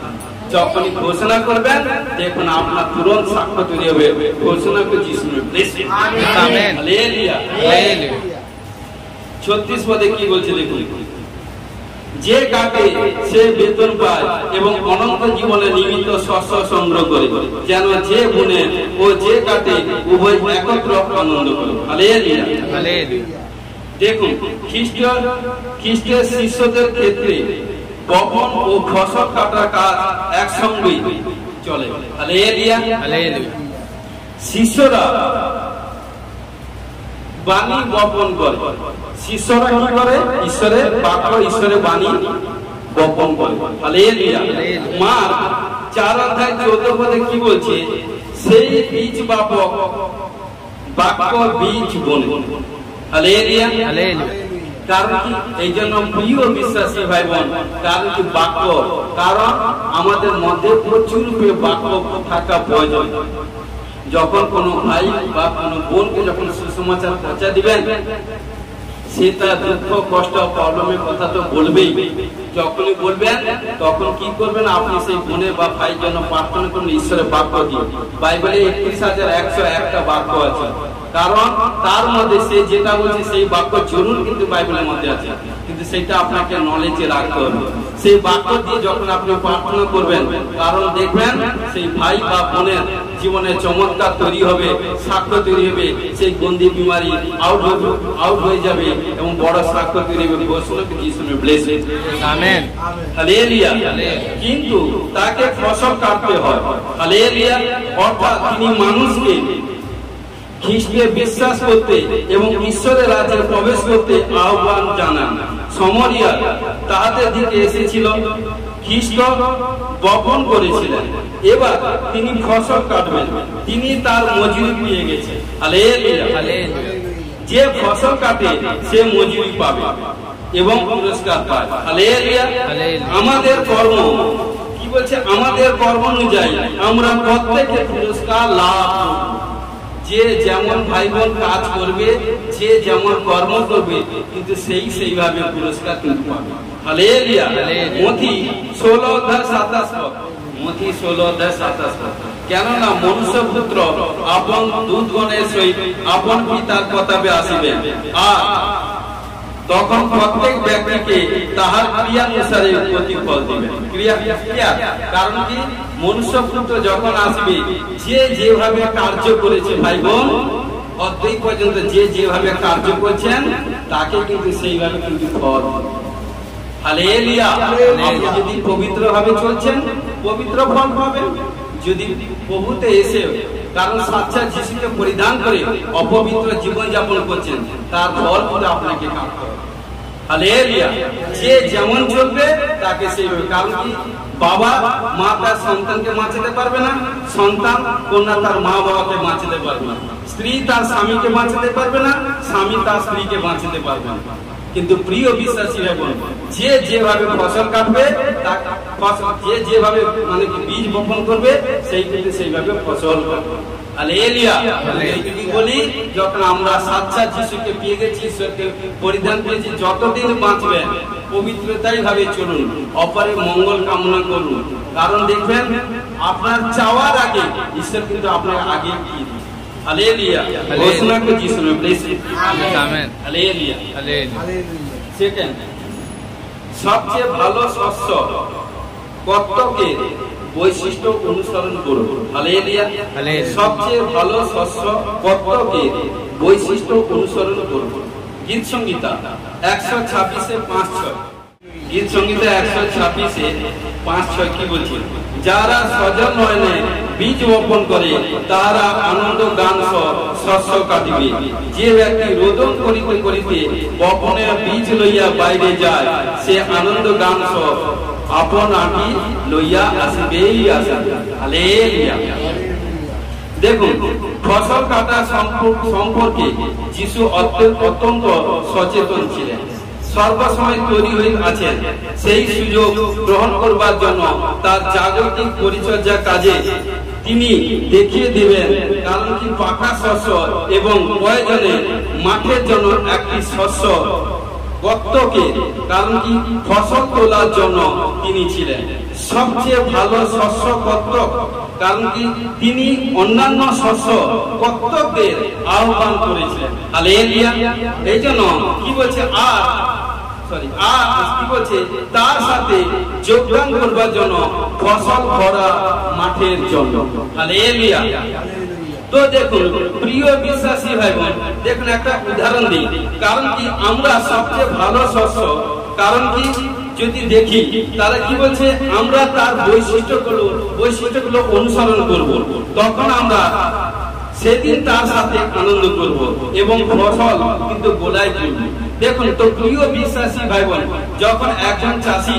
যখনই ঘোষণা করবেন, দেখুন আপনার তুরন্ত সাক্ষ্য তৈরি হবে। ঘোষণা করে যিশুর প্লেসে। আমেন। হালেলুয়া। হালেলুয়া। 36 পদে কি বলছে দেখুন, যে কাটে সে বেতন পায় এবং অনন্ত জীবনের নিমিত্ত শস্য সংগ্রহ করে, যেন যে বুনে ও যে কাটে উভয় একত্র আনন্দ করে। হালেলুয়া। হালেলুয়া। দেখুন, খ্রিস্টের শিষ্যদের ক্ষেত্রে বপন ও ফসল কাটার কাজ একসঙ্গে চলে। হালেলুয়া। হালেলুয়া। শিষ্যরা বাণী বপন করে। শিষ্যরা কি করে? ঈশ্বরের বাক্য, ঈশ্বরের বাণী বপন করে। হালেলুয়া। মার্ক 4:14 পদে কি বলছে? সেই বীজ বাপক বাক্য বীজ বোনে। হালেলুয়া। হালেলুয়া। কারণ কি? এই জন্য প্রিয় বিশ্বাসী ভাই বোন, কারণ কি বাক্য, কারণ আমাদের মধ্যে প্রচুর বাক্য থাকা প্রয়োজন। যখন কোনো ভাই বা কোনো বোনকে যখন সুসমাচার পৌঁছা দিবেন, সে তার দুঃখ, কষ্ট, প্রবলেমের কথা তো বলবেই। যখনই বলবেন, তখন কি করবেন? আপনি সেই বোনের বা ভাইয়ের জন্য প্রার্থনা করুন ঈশ্বরের বাক্য দিয়ে। বাইবেলে 31,001টা বাক্য আছে, কারণ তার মধ্যে সে যেটা বলছে সেই বাক্য জরুর কিন্তু বাইবেলের মধ্যে আছে, কিন্তু সেটা আপনাকে নলেজে রাখতে হবে। সেই বাক্য দিয়ে যখন আপনি প্রার্থনা করবেন, কারণ দেখবেন সেই ভাই বা বোনের জীবনে চমৎকার তৈরি হবে, সাক্ষ্য তৈরি হবে, সেই গন্দি বিমারি আউট হয়ে যাবে এবং বড় সাক্ষ্য তৈরি হবে। আমেন। হালেলুয়া। কিন্তু তাকে ফসল কাটতে হয়। হালেলুয়া। অর্থাৎ তিনি মানুষকে খ্রিস্টে বিশ্বাস করতে এবং ঈশ্বরের রাজ্যে প্রবেশ করতে আহ্বান জানান। সমরিয়া তাহাদের দিকে এসেছিল, খ্রিস্ট বপন করেছিলেন, এবার তিনি ফসল কাটবেন, তিনি তার মজুরি পেয়ে গেছে। হালেলুয়া। হালেলুয়া। যে ফসল কাটে সে মজুরি পাবে এবং পুরস্কার পায়। হালেলুয়া। হালেলুয়া। আমাদের কর্ম কি বলছে? আমাদের কর্ম অনুযায়ী আমরা প্রত্যেকে পুরস্কার লাভ করব। যে যেমন ভাই বোন কাজ করবে, যে যেমন কর্ম করবে, কিন্তু সেইভাবে পুরস্কার কিন্তু পাবে। হালেলুয়া। মথি 16:27 পদ। মথি 16:27 পদ। কেননা মনুষ্য পুত্র আপন দূতগণের সহিত আপন পিতার প্রতাপে আসিবেন, আর তখন প্রত্যেক ব্যক্তিকে তাহার ক্রিয়ানুসারে প্রতিফল দিবেন। ক্রিয়া। কারণ কি? মনুষ্য পুত্র যখন আসবে, যে যেভাবে কার্য করেছে ভাই বোন, অদ্বৈ পর্যন্ত যে যেভাবে কার্য করছেন, তাকে কিন্তু সেইভাবে কিন্তু ফল। হালেলুয়া। আপনি যদি পবিত্র ভাবে চলছেন, পবিত্র ফল পাবেন। যদি প্রভুতে এসে কারণ সাচ্চা যিশুকে পরিধান করে অপবিত্র জীবন যাপন করছেন, তার ফল কিন্তু আপনাকে কাটতে হবে। হালেলুয়া। যে যেমন চলবে তাকে তাকে সেইভাবে, কারণ কি বাবা মা তার সন্তানকে বাঁচাতে পারবে না, সন্তান কন্যা তার মা বাবাকে বাঁচাতে পারবে না, স্ত্রী তার স্বামীকে বাঁচাতে পারবে না, স্বামী তার স্ত্রীকে বাঁচাতে পারবে না। কিন্তু প্রিয় বিশ্বাসী ভাই বোন, যে যেভাবে ফসল কাটবে, যে যেভাবে মানে বীজ বপন করবে, সেইভাবে ফসল কাটবে। বলি যখন আমরা সাচ্চা যিশুকে পেয়ে গেছি, ঈশ্বরকে পরিধান করেছি, যতদিন বাঁচবেন পবিত্রতাই ভাবে চলুন, অপরের মঙ্গল কামনা করুন। কারণ দেখবেন আপনার চাওয়ার আগে ঈশ্বর কিন্তু আপনার আগে দিয়ে দিচ্ছে। হালেলুয়া, ঘোষণা করছি শুনুন please. Amen, hallelujah, hallelujah. Second, সবচেয়ে ভালো শস্য কর্তকের বৈশিষ্ট্য অনুসরণ করুন। হালেলুয়া, সবচেয়ে ভালো শস্য কর্তকের বৈশিষ্ট্য অনুসরণ করুন। গীত সংহিতা 126:5-6, গীত সংহিতা 126:5-6 কি বলছে? যারা সজল নয়নে বীজ বপন করে তারা আনন্দ গান শস্য কাটিবে। যে ব্যক্তি রোদন করিতে করিতে বপনের বীজ লইয়া বাইরে যায়, সে আনন্দ গান আপন আটি লইয়া আসবেই আসবে। হালেলুয়া। দেখুন, ফসল কাটা সম্পর্কে যিশু অত্যন্ত সচেতন ছিলেন, সর্বসময় তৈরি হয়ে আছেন সেই সুযোগ গ্রহণ করবার জন্য। তার জাগতিক পরিচর্যা কাজে তিনি দেখিয়ে দেবেন, কারণ কি পাকা শস্য এবং প্রয়োজনে মাঠের জন্য একটি শস্য গর্তকে, কারণ কি ফসল তোলার জন্য তিনি ছিলেন সবচেয়ে ভালো শস্য কর্তক, কারণ কি তিনি অন্যান্য শস্য কর্তকদের আহ্বান করেছিলেন। হালেলুয়া। এই জন্য কি বলছে, কি বলছে, তার সাথে যোগদান করবার জন্য ফসল ভরা মাঠের জন্য। হালেলুয়া। তো দেখুন প্রিয় বিশ্বাসী ভাই বোন, দেখুন একটা উদাহরণ দিই। কারণ কি আমরা সবচেয়ে ভালো শস্য, কারণ কি যদি দেখি তারা কি বলছে, আমরা তার বৈশিষ্ট্যগুলো অনুসরণ করব, তখন আমরা সেদিন তার সাথে আনন্দ করব এবং ফসল কিন্তু গোলায় তুলব। দেখুন তো প্রিয় বিশ্বাসী ভাই বোন, যখন একজন চাষি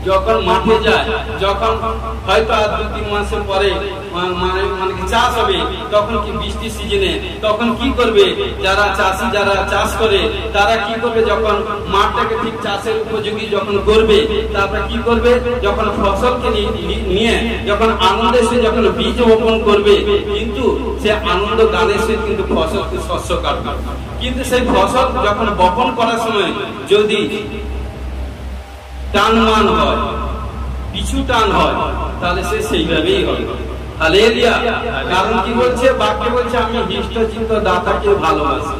যখন মাঠে যায়, যখন হয়তো আর 2-3 মাসের পরে মানে চাষ হবে, তখন কি বৃষ্টির সিজনে তখন কি করবে, যারা চাষি যারা চাষ করে তারা কি করবে, যখন মাঠটাকে ঠিক চাষের উপযোগী যখন করবে, তারপরে কি করবে, যখন ফসলকে নিয়ে যখন আনন্দের সে যখন বীজ বপন করবে, কিন্তু সে আনন্দ গানের সে কিন্তু ফসলকে শস্য কাটবে। কিন্তু সেই ফসল যখন বপন করার সময় যদি টানমান হয়, পিছু টান হয়, তাহলে সে সেইভাবেই হবে। হালেলুয়া। কারণ কি বলছে, বাক্যে বলছে, আমি হৃষ্টচিত্ত দাতাকে ভালোবাসি,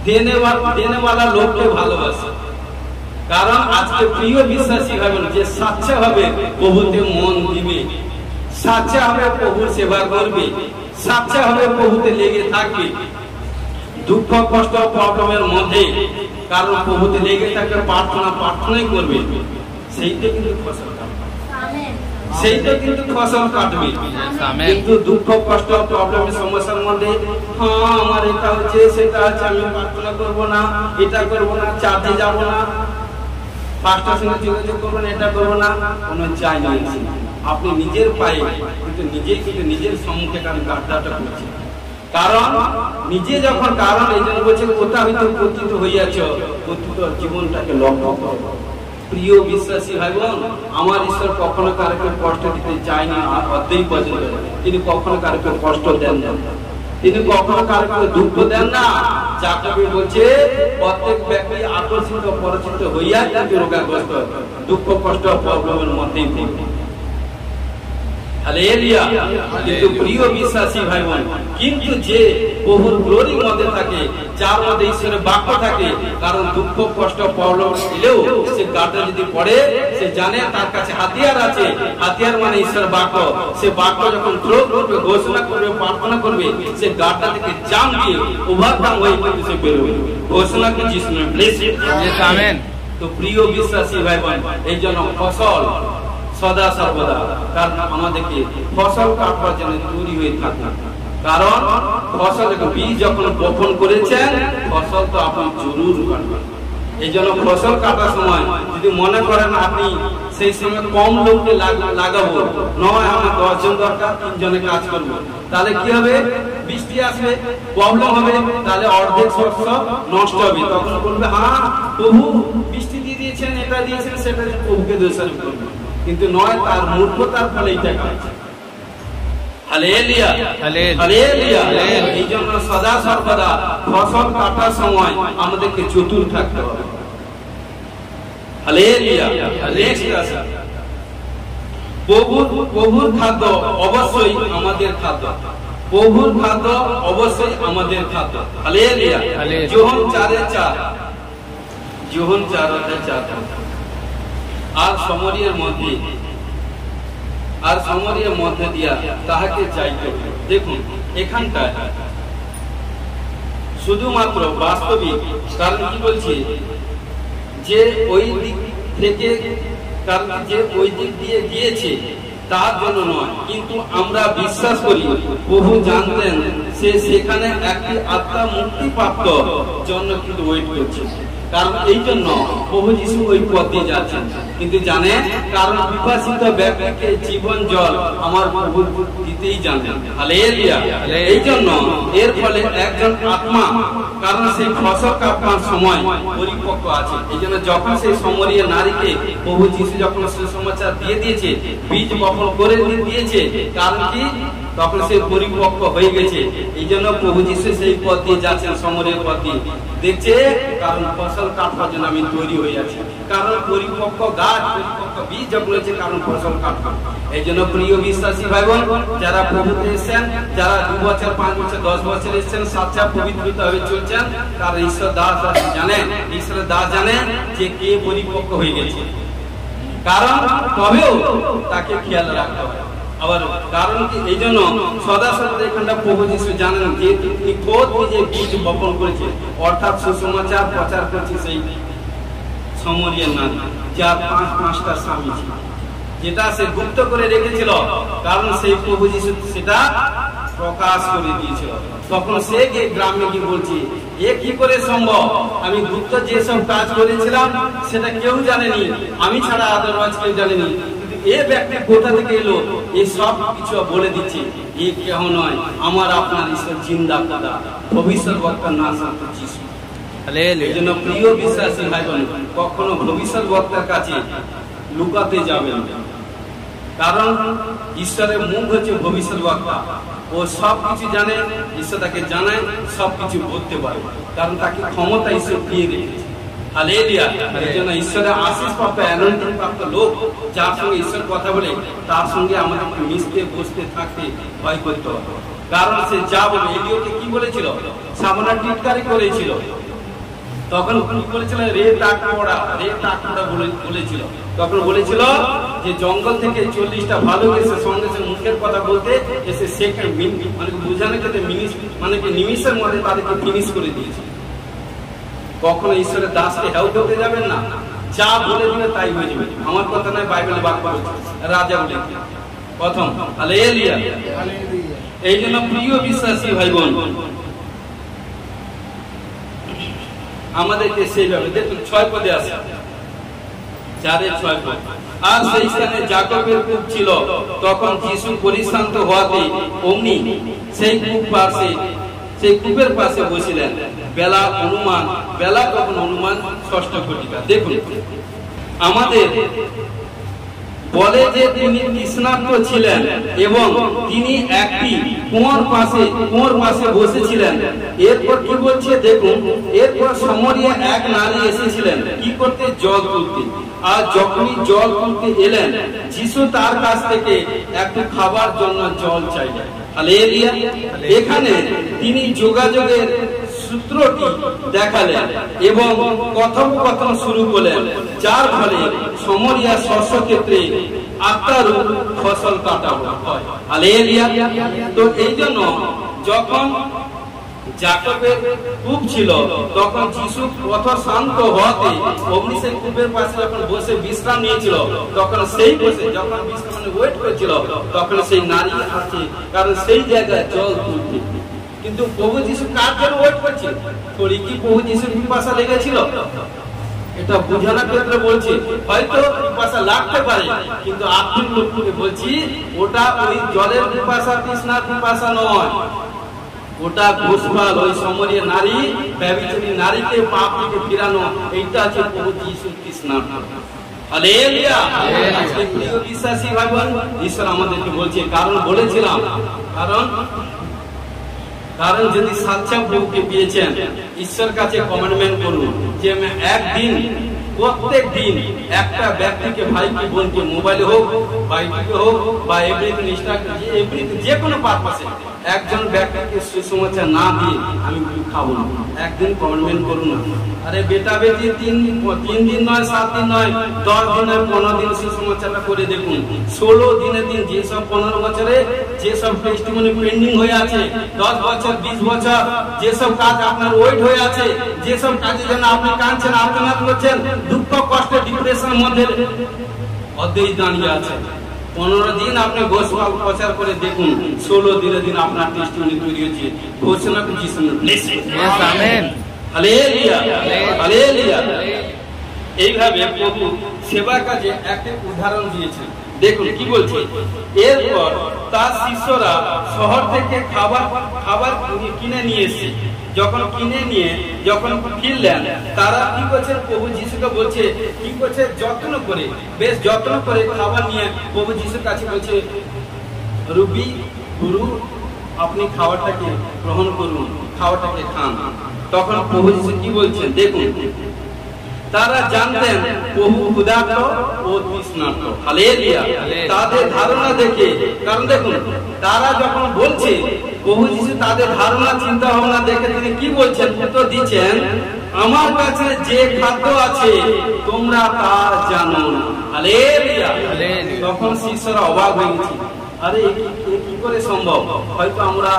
দেনেওয়ালা লোককে ভালোবাসি। কারণ আজকে প্রিয় বিশ্বাসী হবেন, যে সাচ্চা হবে প্রভুতে মন দিবে, সাচ্চা হবে প্রভুর সেবা করবে, সাচ্চা হবে প্রভুতে লেগে থাকবে, দুঃখ কষ্ট প্রবলেমের মধ্যে কারণ প্রভুতে লেগে থাকবে, প্রার্থনাই করবে, সেইটা কিন্তু ফসল কাটবে, সেইটা কিন্তু ফসল কাটবে। কিন্তু দুঃখ কষ্ট প্রবলেমের সমস্যার মধ্যে, হ্যাঁ আমার এটা হচ্ছে সেটা হচ্ছে, আমি প্রার্থনা করবো না, এটা করবো না, চার্চে যাবো না, পাঁচটার সঙ্গে যোগাযোগ করবো না, এটা করবো না, কোনো চাই না। আপনি নিজের পায়ে কিন্তু নিজের সম্মুখে গাড্ডাটা করছেন। কারণ নিজে যখন, কারণ এই জন্য বলছে কোথা হইতে পতিত হইয়াছ, পতিত জীবনটাকে লক্ষ্য করো। প্রিয় বিশ্বাসী ভাই বোন, আমার ঈশ্বর কখনো কারোকে কষ্ট দিতে চায়নি, অর্ধেক পর্যন্ত তিনি কখনো কারোকে কষ্ট দেন না, তিনি কখনো কারোকে দুঃখ দেন না। যাকবে বলছে প্রত্যেক ব্যক্তি আকর্ষিত পরিচিত হইয়া কিন্তু রোগাগ্রস্ত, দুঃখ কষ্ট প্রবলেমের মধ্যেই থাকে। হালেলুয়া। কিন্তু প্রিয় বিশ্বাসী ভাই বোন, কিন্তু যে প্রভুর গ্লোরির মধ্যে থাকে, যার মধ্যে ঈশ্বরের বাক্য থাকে, কারণ দুঃখ কষ্ট প্রবলেম এলেও সে গাটা যদি পড়ে, সে জানে তার কাছে হাতিয়ার আছে, হাতিয়ার মানে ঈশ্বরের বাক্য। সে বাক্য যখন প্রয়োগ করবে, ঘোষণা করবে, প্রার্থনা করবে, সে গাটা থেকে জাম দিয়ে ওভারকাম হয়ে কিন্তু সে বেরোবে। ঘোষণা করছি শুনুন প্লিজ। আমেন। তো প্রিয় বিশ্বাসী ভাই বোন, এই জন্য ফসল সদা সর্বদা, কারণ আমাদেরকে ফসল কাটবার জন্য তৈরি হয়ে থাকে। কারণ ফসল বীজ যখন বপন করেছেন, ফসল তো আপনি জরুর কাটবেন। এই জন্য ফসল কাটার সময় যদি মনে করেন আপনি সেই সময় কম লোককে লাগাবো, নয় আমার 10 জন দরকার, 3 জনে কাজ করবো, তাহলে কি হবে? বৃষ্টি আসবে, প্রবলেম হবে, তাহলে অর্ধেক শস্য নষ্ট হবে। তখন বলবে হ্যাঁ প্রভু বৃষ্টি দিয়ে দিয়েছেন, এটা দিয়েছেন, সেটা প্রভুকে দোষারোপ করবে। কিন্তু নয়, তার মূর্খতার ফলে এইটা কাটছে। Hallelujah, hallelujah. এই জন্য সদা সর্বদা ফসল কাটার সময় আমাদেরকে চতুর থাকতে হবে। হালেলুয়া। প্রভুর খাদ্য অবশ্যই আমাদের খাদ্য, প্রভুর খাদ্য অবশ্যই আমাদের খাদ্য। হালেলুয়া। যোহন 4:4, যোহন 4:4। আর সমরিয়ার মধ্যে দিয়া তাহাকে যাইতে হবে। দেখুন এখানটায় শুধুমাত্র বাস্তবিক, কারণ কি বলছি, যে ওই দিক থেকে, কারণ যে ওই দিক দিয়ে গিয়েছে তার জন্য নয়, কিন্তু আমরা বিশ্বাস করি প্রভু জানতেন সে সেখানে একটি আত্মা মুক্তি প্রাপ্ত জন্য কিন্তু ওয়েট করছে। কারণ এই জন্য প্রভু যিশু ওই পথ দিয়ে যাচ্ছেন, কিন্তু জানে কারণ বিপাসিত ব্যক্তিকে জীবন জল আমার প্রভু দিতেই জানেন। হালেলুয়া। এই জন্য এর ফলে একজন আত্মা, কারণ সেই ফসল কাটার সময় পরিপক্ক আছে। এই জন্য যখন সেই সমরীয় নারীকে প্রভু যিশু যখন সুসমাচার দিয়ে দিয়েছে, বীজ বপন করে দিয়েছে, কারণ কি তখন সে পরিপক্ক হয়ে গেছে। এই জন্য প্রভু যিশু সেই পথ দিয়ে যাচ্ছেন, সমরের পথ দিয়ে দেখছে, কারণ ফসল কাটবার জন্য আমি তৈরি হয়ে আছি। কারণ পরিপক্ক গাছ, পরিপক্ক বীজ যখন হয়েছে, কারণ ফসল কাটবো। এই জন্য প্রিয় বিশ্বাসী ভাই বোন, যারা প্রভুতে এসেছেন, যারা 2 বছর, 5 বছর, 10 বছর এসেছেন, সাচ্চা পবিত্রিত ভাবে চলছেন, তারা ঈশ্বর দাস জানেন, ঈশ্বরের দাস জানেন যে কে পরিপক্ক হয়ে গেছে। কারণ তবেও তাকে খেয়াল রাখতে হবে। আবার কারণ কি, এই জন্য সদা সর্বদা এখানটা প্রভু যিশু জানেন যে তিনি খোদ নিজে বীজ বপন করেছে, অর্থাৎ সুসমাচার প্রচার করছে সেই সমরিয়ার নারী, যার 5টা স্বামী ছিল, যেটা সে গুপ্ত করে রেখেছিল। কারণ সেই প্রভু যিশু সেটা প্রকাশ করে দিয়েছিল। তখন সে গিয়ে গ্রামে গিয়ে বলছে, এ কি করে সম্ভব? আমি গুপ্ত যেসব কাজ করেছিলাম সেটা কেউ জানেনি, আমি ছাড়া আদারওয়াইজ কেউ জানেনি। এ ব্যক্তি কোথা থেকে এলো, এই সব কিছু বলে দিচ্ছে। এ কেউ নয়, আমার আপনার ঈশ্বর জিন্দা খোদা, ভবিষ্যৎ বক্তার নাম যিশু। এই জন্য প্রিয় বিশ্বাসী ভাই বোন, কখনো ভবিষ্যৎ বক্তার কাছে লুকাতে যাবেন, কারণ ঈশ্বরের মুখ হচ্ছে ভবিষ্যৎ বক্তা। ও সব কিছু জানে, ঈশ্বর তাকে জানায়, সব কিছু বলতে পারে, কারণ তাকে ক্ষমতা ঈশ্বর দিয়ে রেখেছে। হালেলুয়া। এই জন্য ঈশ্বরের আশীষ প্রাপ্ত, অ্যানয়েন্টিং প্রাপ্ত লোক যার সঙ্গে ঈশ্বর কথা বলে, তার সঙ্গে আমাদেরকে মিশতে, বসতে, থাকতে ভয় করতে হবে। কারণ সে যা বলে, এলিয়াকে কি বলেছিল? সামনা টিটকারি করেছিল। তখন কি বলেছিল? রে টাকপড়া, রে টাকপড়া বলেছিল। তখন বলেছিল যে জঙ্গল থেকে 40টা ভালো এসে সঙ্গে সঙ্গে মুখের কথা বলতে এসে সেকেন্ড মানে বোঝানো ক্ষেত্রে মানে নিমিষের মধ্যে তাদেরকে ফিনিশ করে দিয়েছে। কখনো ঈশ্বরের দাসকে হেউ করতে যাবেন না, যা বলে দিবে তাই হয়ে যাবে। আমার কথা নয়, বাইবেলে বাক্য বলছে, রাজা বলে প্রথম। হালেলুয়া। এই জন্য প্রিয় বিশ্বাসী ভাই বোন, আমাদেরকে সেইভাবে দেখুন 6 পদে আছে, 4:6 পদ। আর সেই স্থানে যাকবের কূপ ছিল, তখন যিশু পরিশ্রান্ত হওয়াতে অমনি সেই কূপের পাশে বসিলেন। বেলা তখন অনুমান 6টা ঘটিকা। দেখুন আমাদের বলে যে তিনি তৃষ্ণার্ত ছিলেন এবং তিনি একটি কুয়োর পাশে বসেছিলেন। এরপর কি বলছে দেখুন, এরপর সমরিয়া এক নারী এসেছিলেন কি করতে? জল তুলতে। আর যখনই জল তুলতে এলেন, যিশু তার কাছ থেকে একটু খাবার জন্য জল চাইলেন। হালেলুয়া। এখানে তিনি যোগাযোগের সূত্রটি দেখালেন এবং কথোপকথন শুরু করলেন, যার ফলে সমরিয়া শস্য ক্ষেত্রে আত্মার ফসল কাটা হয়। হালেলুয়া। তো এই জন্য যখন যাকবের কূপ ছিল, তখন যিশু পথ শান্ত হওয়াতে অগ্নি সেই কূপের পাশে যখন বসে বিশ্রাম নিয়েছিল, তখন সেই বসে যখন বিশ্রাম ওয়েট করছিল, তখন সেই নারী আসছে, কারণ সেই জায়গায় জল তুলতে। কিন্তু প্রভু যিশু কার জন্য ওয়েট করছে? থোড়ি কি প্রভু যিশুর পিপাসা লেগেছিল? এটা বোঝানোর ক্ষেত্রে বলছি, হয়তো পিপাসা লাগতে পারে, কিন্তু আপনি লোককে বলছি ওটা ওই জলের পিপাসা, তৃষ্ণার পিপাসা নয়, ওটা ঘোষপাল, ওই সমরীয় নারী, ব্যভিচারী নারীকে পাপ থেকে ফিরানো, এইটা আছে প্রভু যিশুর তৃষ্ণা। হালেলুয়া। আজকে প্রিয় বিশ্বাসী ভাই বোন, ঈশ্বর আমাদেরকে বলছে, কারণ বলেছিলাম, কারণ যদি সাচ্চা প্রভুকে পেয়েছেন, ঈশ্বর কাছে কমেন্টমেন্ট করুন যে আমি একদিন, প্রত্যেক দিন একটা ব্যক্তিকে, ভাইকে, বোনকে, মোবাইলে হোক, বাইকে হোক, বা এভরিথিং, ইনস্টাগ্রাম, এভরিথিং, যে কোনো পারপাসে একজন ব্যক্তিকে সুসমাচার না দিয়ে আমি খাবো না, একদিন কমেন্টমেন্ট করুন না। আরে বেটা বেটি 3 দিন নয়, 7 দিন নয়, 10 দিন নয়, 15 দিন সুসমাচারটা করে দেখুন। 16 দিনের দিন যেসব 15 বছরে যেসব টেস্টিমনি পেন্ডিং হয়ে আছে, 10 বছর 20 বছর যেসব কাজ আপনার ওয়েট হয়ে আছে, যেসব কাজের জন্য আপনি কাঁদছেন, আর্তনাদ করছেন, দুঃখ কষ্ট ডিপ্রেশনের মধ্যে অর্ধেক দাঁড়িয়ে আছে, 15 দিন আপনি গোসপাল প্রচার করে দেখুন, 16 দিনের দিন আপনার টেস্টিমনি তৈরি হচ্ছে। ঘোষণা করছি, আমেন, হালেলুয়া, হালেলুয়া। এইভাবে প্রভু সেবা কাজে একটা উদাহরণ দিয়েছেন। দেখুন কি বলছে, এরপর তার শিষ্যরা শহর থেকে খাবার কিনে নিয়ে এসে, যখন কিনে নিয়ে যখন ফিরলেন, তারা কি করছে, প্রভু যিশুকে বলছে, কি করছে, যত্ন করে, বেশ যত্ন করে খাবার নিয়ে প্রভু যিশুর কাছে বলছে, রবি, গুরু, আপনি খাবারটাকে গ্রহণ করুন, খাবারটাকে খান। তখন প্রভু যিশু কি বলছেন দেখুন, তারা জানতেন প্রভু ক্ষুধার্ত ও তৃষ্ণার্ত। হালেলুয়া। তাদের ধারণা দেখে, কারণ দেখুন তারা যখন বলছে, প্রভু যিশু তাদের ধারণা, চিন্তা ভাবনা দেখে তিনি কি বলছেন, উত্তর দিচ্ছেন, আমার কাছে যে খাদ্য আছে তোমরা তা জানো না। হালেলুয়া। তখন শিষ্যরা অবাক হয়ে গেছে, আরে কি করে সম্ভব? হয়তো আমরা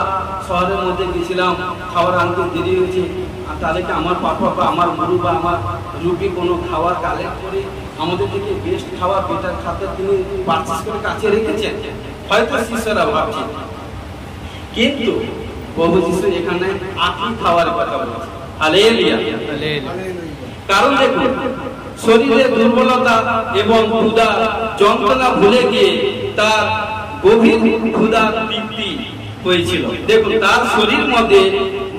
শহরের মধ্যে গেছিলাম, খাবার আনতে দেরি হয়েছে, তাহলে কি আমার পাপা বা আমার গুরু বা আমার রুবি কোনো খাবার কালেক্ট করে আমাদের থেকে বেস্ট খাবার, বেটার খাদ্য তিনি পারচেজ করে কাছে রেখেছেন? হয়তো শিষ্যরা ভাবছে, কিন্তু প্রভু যিশু এখানে আটটি খাবারের কথা বলছে। হালেলুয়া। কারণ দেখুন, শরীরে দুর্বলতা এবং ক্ষুধা যন্ত্রণা ভুলে গিয়ে তার গভীর ক্ষুধা তৃপ্তি হয়েছিল। দেখুন তার শরীর মধ্যে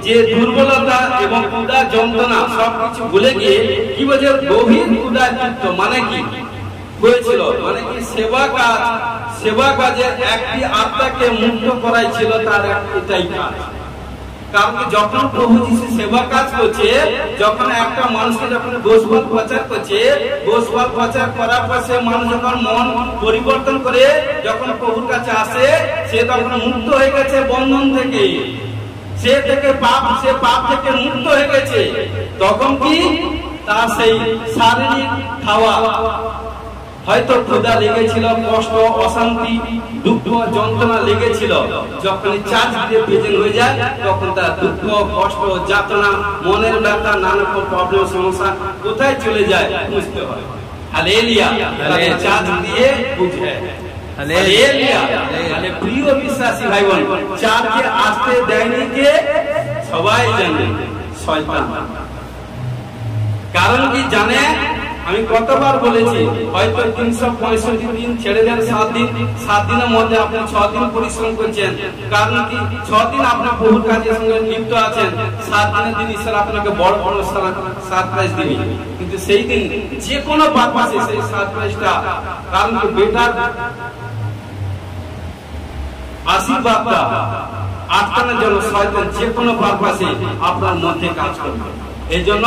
যে দুর্বলতা এবং ক্ষুধা যন্ত্রণা সবকিছু ভুলে গিয়ে কি বলছে, গভীর ক্ষুধা তৃপ্ত মানে কি হয়েছিল, মানে কি সেবা কাজের একটি আত্মাকে মুক্ত করাই ছিল তার এটাই কাজ। কারণ যখন প্রভু যিশু সেবা কাজ করছে, যখন একটা মানুষকে যখন গোসপাল প্রচার করছে, গোসপাল প্রচার করার পর সে মানুষ যখন মন পরিবর্তন করে যখন প্রভুর কাছে আসে, সে তখন মুক্ত হয়ে গেছে বন্ধন থেকে, সে পাপ থেকে মুক্ত হয়ে গেছে। তখন কি তার সেই শারীরিক খাওয়া, হয়তো ক্ষুধা লেগেছিল, কষ্ট, অশান্তি, দুঃখ, যন্ত্রণা লেগেছিল, যখন চার্জ দিয়ে প্রেজেন্ট হয়ে যায়, তখন তার দুঃখ, কষ্ট, যাতনা, মনের ব্যথা, নানা রকম প্রবলেম, সমস্যা কোথায় চলে যায় বুঝতে হয়। হালেলুয়া। তাহলে চার্জ দিয়ে বুঝে। হালেলুয়া। তাহলে প্রিয় বিশ্বাসী ভাই বোন, চার্জে আসতে দেয়নি কে? সবাই জানে, শয়তান। কারণ কি জানে? আমি কতবার বলেছি, হয়তো 365 দিন ছেড়ে দেন, 7 দিনের মধ্যে আপনি 6 দিন পরিশ্রম করছেন। কারণ কি 6 দিন আপনি প্রভুর কাজের সঙ্গে লিপ্ত আছেন, 7 দিনের দিন ঈশ্বর আপনাকে বড় বড় সারপ্রাইজ দিবে। কিন্তু সেই দিন যে কোনো পারপাসে সেই সারপ্রাইজটা, কারণ কি বেটার আশীর্বাদটা আটকানোর জন্য শয়তান যে কোনো পারপাসে আপনার মধ্যে কাজ করবে। এই জন্য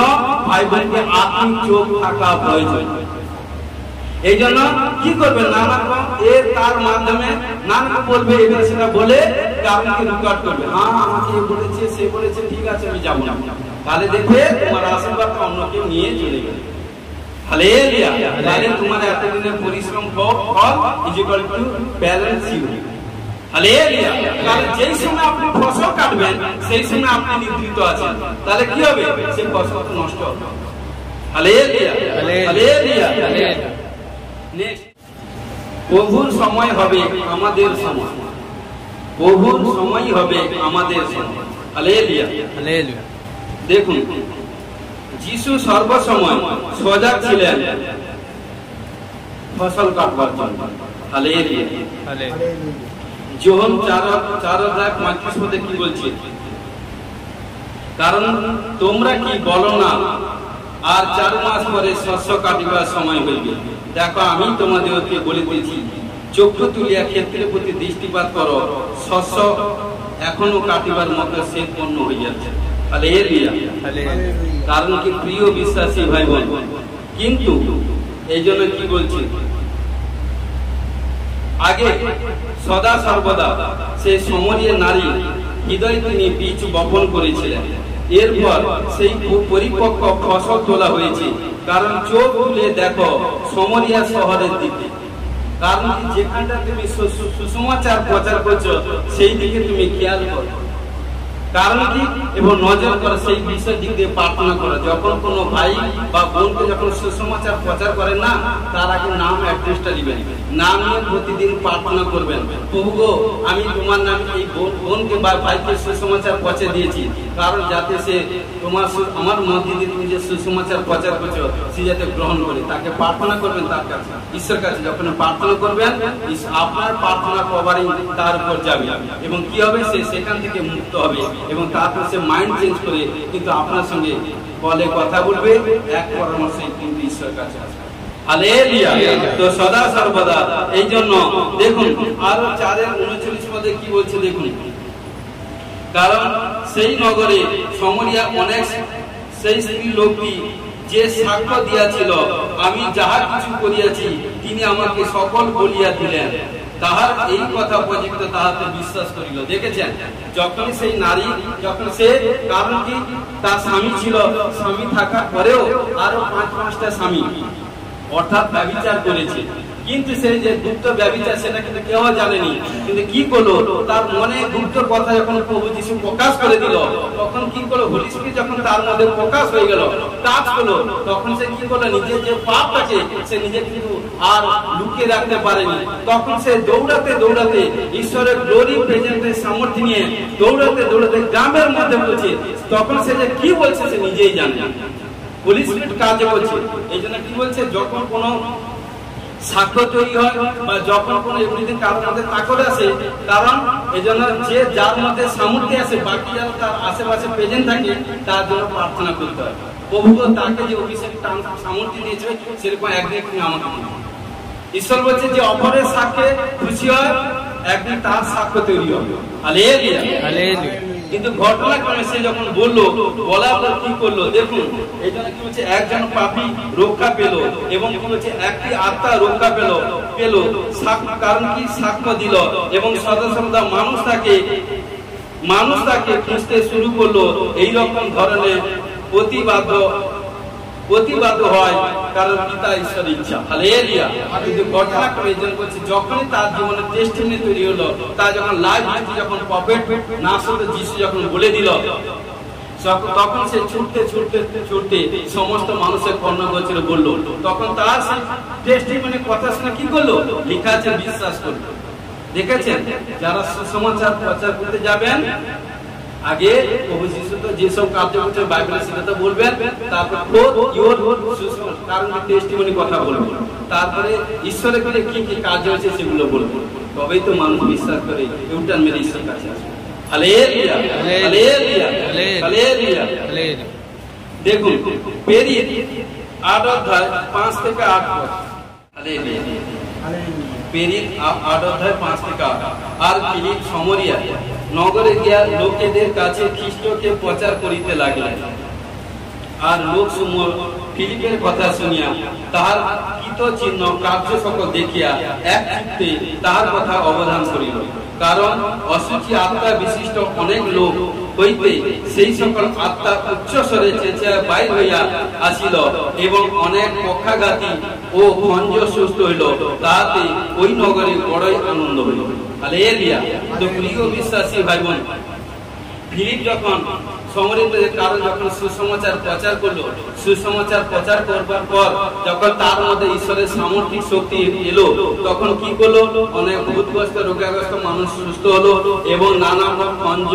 ভাই বোনকে আত্মিক চোখ থাকা প্রয়োজন। এই জন্য কি করবে, নানা রকম তার মাধ্যমে নানা বলবে, এটা সেটা বলে আপনাকে রেকর্ড করবে, হ্যাঁ আমাকে এ বলেছে, সে বলেছে, ঠিক আছে আমি যাবো। তাহলে দেখবে তোমার আশীর্বাদটা অন্য কেউ নিয়ে চলে গেল। হালেলুয়া। তাহলে তোমার এতদিনের পরিশ্রম ফল is equal to balance you. Hallelujah. তাহলে যেই সময় আপনি ফসল কাটবেন, সেই সময় আপনি নিদ্রিত আছেন, তাহলে কি হবে? সেই ফসল তো নষ্ট হবে। Hallelujah, hallelujah. নেক্সট, প্রভুর সময় হবে আমাদের সময়, প্রভুর সময় হবে আমাদের সময়। Hallelujah, hallelujah. দেখুন যিশু সর্বসময় সজাগ ছিলেন ফসল কাটবার জন্য। হালেলুয়া। যোহন 4:35 পদে কি বলছে? কারণ তোমরা কি বলো না, আর 4 মাস পরে শস্য কাটিবার সময় হইবে। দেখো আমি তোমাদেরকে বলিতেছি, চক্ষু তুলিয়া ক্ষেত্রের প্রতি দৃষ্টিপাত করো, শস্য এখনো কাটিবার মতো শেষ পূর্ণ হয়ে যাচ্ছে। হালেলুয়া। কারণ কি প্রিয় বিশ্বাসী ভাই বোন, কিন্তু এই জন্য কি বলছি, আগে সদা সর্বদা সেই সমরীয় নারী হৃদয় তিনি বীজ বপন করেছিলেন। এরপর সেই পরিপক্ক ফসল তোলা হয়েছে। কারণ চোখ তুলে দেখো সমরিয়া শহরের দিকে, কারণ যেখানটা তুমি সুসমাচার প্রচার করছো সেই দিকে তুমি খেয়াল করো। কারণ কি? এবং নজর করে সেই বিষয়ের দিক দিয়ে প্রার্থনা করো। যখন কোনো ভাই বা বোনকে যখন সুসমাচার প্রচার করেন না, তার আগে নাম অ্যাড্রেসটা দিবেন, নাম নিয়ে প্রতিদিন প্রার্থনা করবেন, প্রভু গো আমি তোমার নামে এই বোনকে বা ভাইকে সুসমাচার পৌঁছে দিয়েছি, কারণ যাতে সে তোমার আমার মধ্যে দিয়ে তুমি যে সুসমাচার প্রচার করছো সে যাতে গ্রহণ করে। তাকে প্রার্থনা করবেন তার কাছে, ঈশ্বরের কাছে। যখন প্রার্থনা করবেন আপনার প্রার্থনা কভারিং তার উপর যাবে এবং কি হবে, সে সেখান থেকে মুক্ত হবে এবং তারপর সে মাইন্ড চেঞ্জ করে কিন্তু আপনার সঙ্গে বলে কথা বলবে, এক পরামর্শে কিন্তু ঈশ্বরের কাছে আসবে। হালেলুয়া। তো সদা সর্বদা এই জন্য দেখুন আরো 4:39 পদে কি বলছে দেখুন, কারণ সেই নগরে সমরিয়া অনেক সেই স্ত্রী লোকটি যে সাক্ষ্য দিয়াছিল, আমি যাহা কিছু করিয়াছি তিনি আমাকে সকল বলিয়া দিলেন, তাহার এই কথা উপযুক্ত তাহাতে বিশ্বাস করিল। দেখেছেন, যখন সেই নারী, যখন সে, কারণ কি তার স্বামী ছিল, স্বামী থাকার পরেও আরো 5-5টা স্বামী অর্থাৎ ব্যভিচার করেছে, কিন্তু সেই যে গুপ্ত ব্যভিচার সেটা কিন্তু কেউ জানেনি। কিন্তু কি করলো, তার মনে গুপ্ত কথা যখন প্রভু যিশু প্রকাশ করে দিল, তখন কি করলো, হোলি স্পিরিট যখন তার মধ্যে প্রকাশ হয়ে গেল, কাজ করলো, তখন সে কি করলো, নিজের যে পাপটাকে সে নিজে কিন্তু আর লুকিয়ে রাখতে পারেনি। তখন সে দৌড়াতে দৌড়াতে ঈশ্বরের গ্লোরি প্রেজেন্টের সামর্থ্য নিয়ে দৌড়াতে দৌড়াতে গ্রামের মধ্যে বলছে। তখন সে যে কি বলছে সে নিজেই জানে, হোলি স্পিরিট কাজে বলছে। এই জন্য কি বলছে, যখন কোনো সাক্ষ্য তৈরি হয় বা যখন কোনো এমনিদিন কারোর মধ্যে তাকত আসে, কারণ এই জন্য যে যার মধ্যে সামর্থ্য আছে বাকি যারা তার আশেপাশে প্রেজেন্ট থাকে তার জন্য প্রার্থনা করতে হয়, প্রভু তাকে যে অভিষেক সামর্থ্য দিয়েছে সেরকম একদিন তুমি আমাকে দিন। ঈশ্বর বলছে যে অপরের সাক্ষ্যে খুশি হয়, একদিন তার সাক্ষ্য তৈরি হবে। হালেলুয়া। হালেলুয়া। কিন্তু ঘটনাক্রমে সে যখন বললো, বলার পর কি করলো দেখুন, এই জন্য কি বলছে, একজন পাপী রক্ষা পেল এবং কি বলছে, একটি আত্মা রক্ষা পেল। কারণ কি সাক্ষ্য দিল এবং সদা সর্বদা মানুষ তাকে খুঁজতে শুরু করলো। এইরকম ধরনের প্রতিবাদ হয়, কারণ পিতা ঈশ্বর ইচ্ছা। হালেলুয়া। কিন্তু ঘটনাক্রমে এই জন্য বলছে, যখনই তার জীবনে টেস্টিমনি তৈরি হলো, তা যখন লাইভ যখন প্রফেট নাসরত যিশু যখন বলে দিল, তখন সে ছুটতে ছুটতে ছুটতে সমস্ত মানুষের কর্ণ গোচরে বললো। তখন তার সেই টেস্টিমনি কথা শুনে কি করলো, লেখা আছে বিশ্বাস করলো। দেখেছেন, যারা সুসমাচার প্রচার করতে যাবেন আগে প্রভু যিশু তো যেসব কার্য করছে বাইবেলে সেটা তো বলবেন, তারপর কারণ টেস্টিমনি কথা বলবেন, তারপরে ঈশ্বরের কাছে কি কি কাজ হয়েছে সেগুলো বলবেন, তবেই তো মানুষ বিশ্বাস করে ইউটার্ন মেরে ঈশ্বরের কাছে আসবে। হালেলুয়া। হালেলুয়া। হালেলুয়া। দেখুন পেরিয়ে 8:5-8 পদ। হালেলুয়া। পেরিয়ে 8:5-8। আর ফিলিপ সমরিয়া নগরে গিয়া লোকেদের কাছে খ্রিস্টকে প্রচার করিতে লাগিলেন। আর লোক সমূহ ফিলিপের কথা শুনিয়া তাহার কৃত চিহ্ন কার্য সকল দেখিয়া এক চিত্তে তাহার কথা অবধান করিল। কারণ অসুচি আত্মা বিশিষ্ট অনেক লোক হইতে সেই সকল আত্মা উচ্চস্বরে চেঁচিয়া বাইর হইয়া আসিল এবং অনেক পক্ষাঘাতী ও খঞ্জ সুস্থ হইল। তাহাতে ওই নগরে বড়ই আনন্দ হইল। হালেলুয়া। তো প্রিয় বিশ্বাসী ভাই বোন, ফিলিপ যখন কারণ যখন সুসমাচার প্রচার করলো, সুসমাচার প্রচার করবার পর যখন তার মধ্যে ঈশ্বরের সামর্থিক শক্তি এলো, তখন কি করলো, অনেক ভূতগ্রস্ত রোগাগ্রস্ত মানুষ সুস্থ হলো এবং নানা খঞ্জ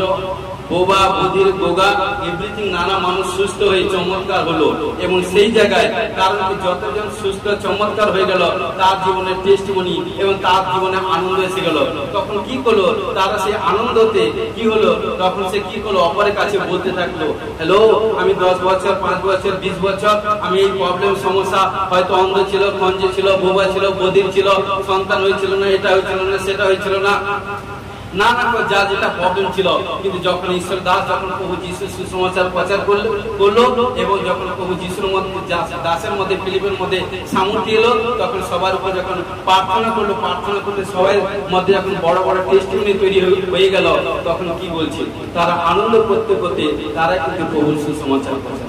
বোবা বধির গোগা এভরিথিং নানা মানুষ সুস্থ হয়ে চমৎকার হলো। এবং সেই জায়গায় কারণ কি যতজন সুস্থ চমৎকার হয়ে গেল তার জীবনের টেস্টিমনি এবং তার জীবনে আনন্দ এসে গেল, তখন কি করলো তারা সেই আনন্দতে কি হলো, তখন সে কি করলো অপরের কাছে বলতে থাকলো, হ্যালো আমি 10 বছর 5 বছর 20 বছর আমি এই প্রবলেম সমস্যা, হয়তো অন্ধ ছিল, খঞ্জে ছিল, বোবা ছিল, বধির ছিল, সন্তান হয়েছিল না, এটা হয়েছিল না, সেটা হয়েছিল না, নানা যা যেটা প্রবলেম ছিল। কিন্তু যখন ঈশ্বর দাস যখন প্রভু যিশুর সুসমাচার প্রচার করলো এবং যখন প্রভু যিশুর মধ্যে দাসের মধ্যে ফিলিপের মধ্যে সামর্থ্য এলো, তখন সবার উপর যখন প্রার্থনা করতে সবাই মধ্যে যখন বড় বড় টেস্টিমনি তৈরি হয়ে গেল, তখন কি বলছে তারা আনন্দ করতে করতে তারা কিন্তু প্রভুর সুসমাচার প্রচার।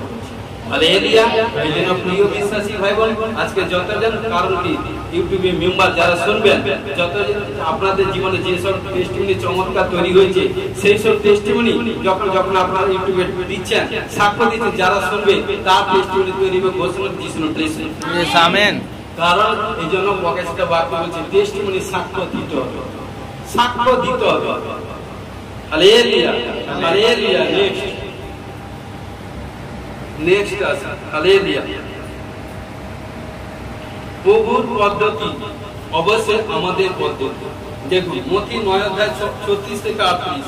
হালেলুয়া। এই জন্য প্রিয় বিশ্বাসী ভাই বোন, আজকে যতজন কারণ কি ইউটিউবে মেম্বার যারা শুনবেন, যতজন আপনাদের জীবনে যে সব টেস্টিমনি চমৎকার তৈরি হয়েছে সেই সব টেস্টিমনি যখন যখন আপনারা ইউটিউবে দিচ্ছেন, সাক্ষ্য দিচ্ছেন, যারা শুনবে তার টেস্টিমনি তৈরি হবে ঘোষণা যিশুর টেস্টিমনি। আমেন। কারণ এই জন্য প্রকাশিত বাক্য বলছে টেস্টিমনি সাক্ষ্য দিতে হবে, সাক্ষ্য দিতে হবে। Hallelujah, hallelujah. নেক্সট আছে হালেলুয়া। প্রভুর পদ্ধতি অবশ্যই আমাদের পদ্ধতি। দেখুন মথি 9:36 থেকে 38,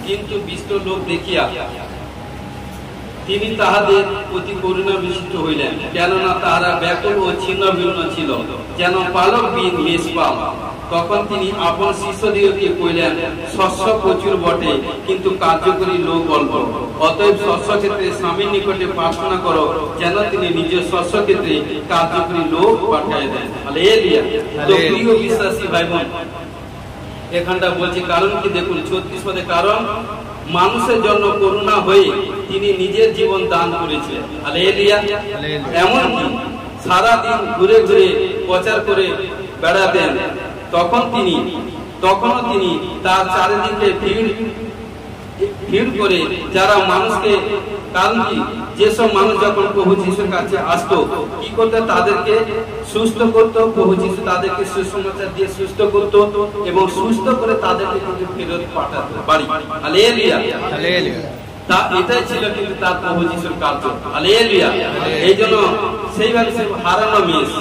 কিন্তু বিষ্ট লোক দেখিয়া তিনি তাহাদের প্রতি করুণা বিশিষ্ট হইলেন, কেননা তাহারা ব্যাকুল ও ছিন্ন ভিন্ন ছিল, যেন পালক বিন মেষপাল। তখন তিনি আপন শিষ্যদিগকে কইলেন, শস্য প্রচুর বটে, কিন্তু কার্যকরী লোক অল্প। অতএব শস্য ক্ষেত্রে স্বামীর নিকটে প্রার্থনা করো, যেন তিনি নিজের শস্য ক্ষেত্রে কার্যকরী লোক পাঠায় দেন। হালেলুয়া। তো প্রিয় বিশ্বাসী ভাই বোন, এখানটা বলছি কারণ কি দেখুন 36 পদে, কারণ মানুষের জন্য করুণা হয়ে তিনি নিজের জীবন দান করেছিলেন। হালেলুয়া। এমনকি সারাদিন ঘুরে ঘুরে প্রচার করে বেড়াতেন, তখনও তিনি তার চারিদিকে ভিড় করে যারা মানুষকে, কারণ কি যেসব মানুষ যখন প্রভু যিশুর কাছে আসতো কি করতো, তাদেরকে সুস্থ করতো, প্রভু যিশু তাদেরকে সুসমাচার দিয়ে সুস্থ করতো এবং সুস্থ করে তাদেরকে কিন্তু ফেরত পাঠাতে পারি। Hallelujah, hallelujah. তা এটাই ছিল কিন্তু তার প্রভু যিশুর কার্য। হালেলুয়া। এই জন্য সেইভাবে সে হারানো মেষ,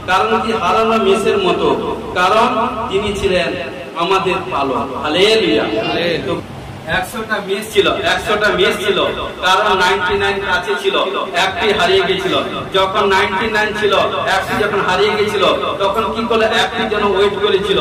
কারণ কি হারানো মেষের মতো, কারণ তিনি ছিলেন আমাদের পালক। হালেলুয়া। 100টা মেষ ছিল, কারণ 99 কাছে ছিল, একটি হারিয়ে গেছিল। যখন 99 ছিল, একটি যখন হারিয়ে গেছিল, তখন কি করলো, একটি যেন ওয়েট করেছিল,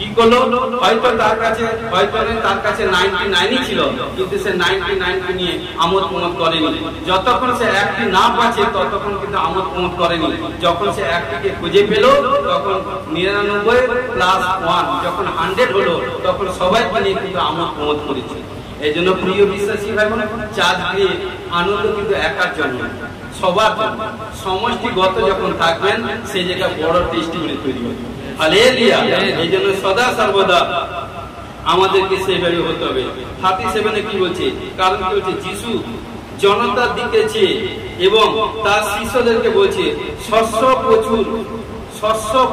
কি করলো, হয়তো তার কাছে 99ই ছিল, কিন্তু সে 99কে নিয়ে আমোদ প্রমোদ করেনি। যতক্ষণ সে একটি না পাচ্ছে ততক্ষণ কিন্তু আমোদ প্রমোদ করেনি। যখন সে একটিকে খুঁজে পেল, তখন 99+1 যখন 100 হলো, তখন সবাইকে নিয়ে কিন্তু আমোদ প্রমোদ করেছে। এই জন্য প্রিয় বিশ্বাসী ভাই বোন, চাঁদ দিয়ে আনন্দ কিন্তু একার জন্য, সবার জন্য, সমষ্টিগত যখন থাকবেন সেই জায়গায় বড় টেস্টিমনি তৈরি হবে। হালেলুয়া। এই জন্য সদা সর্বদা আমাদেরকে সেভাবে হতে হবে। 37 কি বলছে, কারণ কি বলছে, যিশু জনতার দিকে চেয়ে এবং তার শিষ্যদেরকে বলছে শস্য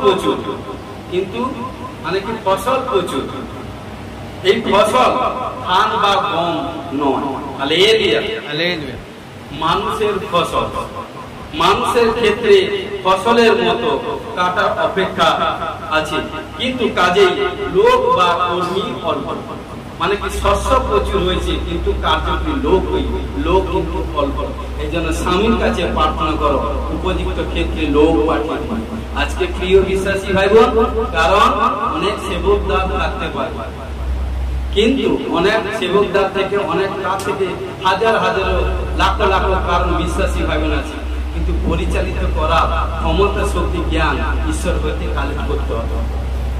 প্রচুর, কিন্তু মানে কি ফসল প্রচুর। এই ফসল ধান বা গম নয়। Hallelujah, hallelujah. মানুষের ফসল, মানুষের ক্ষেত্রে ফসলের মতো কাটার অপেক্ষা আছে, কিন্তু কাজেই লোক বা কর্মী অল্প। মানে কি শস্য প্রচুর হয়েছে, কিন্তু কার্যকরী লোক কিন্তু অল্প। এই জন্য স্বামীর কাছে প্রার্থনা করো, উপযুক্ত ক্ষেত্রে লোক পাঠিয়ে। আজকে প্রিয় বিশ্বাসী ভাই বোন, কারণ অনেক সেবকদার থাকতে পারে, কিন্তু অনেক সেবকদার থেকে, অনেক কাজ থেকে হাজার লাখ কারণ বিশ্বাসী ভাই বোন আছে, কিন্তু পরিচালিত করা ক্ষমতা, শক্তি, জ্ঞান ঈশ্বর হইতে কালেক্ট করতে হবে।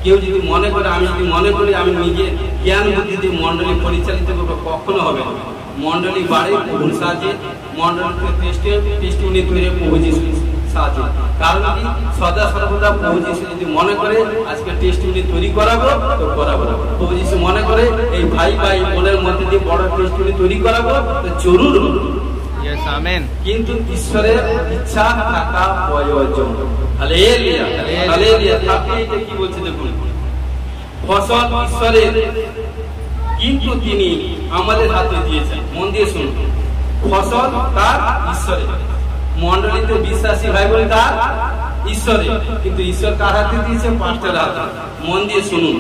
কেউ যদি মনে করে, আমি যদি মনে করি আমি নিজে জ্ঞান বুদ্ধি দিয়ে মন্ডলী পরিচালিত করবো, কখনো হবে না। মন্ডলী বাড়ে প্রভুর সাহায্যে, মন্ডলীকে টেস্টিমনি তৈরি প্রভু যিশুর সাহায্যে। কারণ কি সদা সর্বদা প্রভু যিশু যদি মনে করে আজকে টেস্টিমনি তৈরি করাবো, তো করাবো। প্রভু যিশু মনে করে এই ভাই বোনের মধ্যে দিয়ে বড় টেস্টিমনি তৈরি করাবো, তো জরুর। কিন্তু ঈশ্বরের ইচ্ছা থাকা প্রয়োজন। Hallelujah, hallelujah. কি বলছে দেখুন, ফসল ঈশ্বরের কিন্তু তিনি আমাদের হাতে দিয়েছেন। মন দিয়ে শুনুন, ফসল তার ঈশ্বরের, মন্ডলীতে বিশ্বাসী ভাই বোন তার ঈশ্বরের, কিন্তু ঈশ্বর কার হাতে দিয়েছে? পাস্টারের হাতে। মন দিয়ে শুনুন,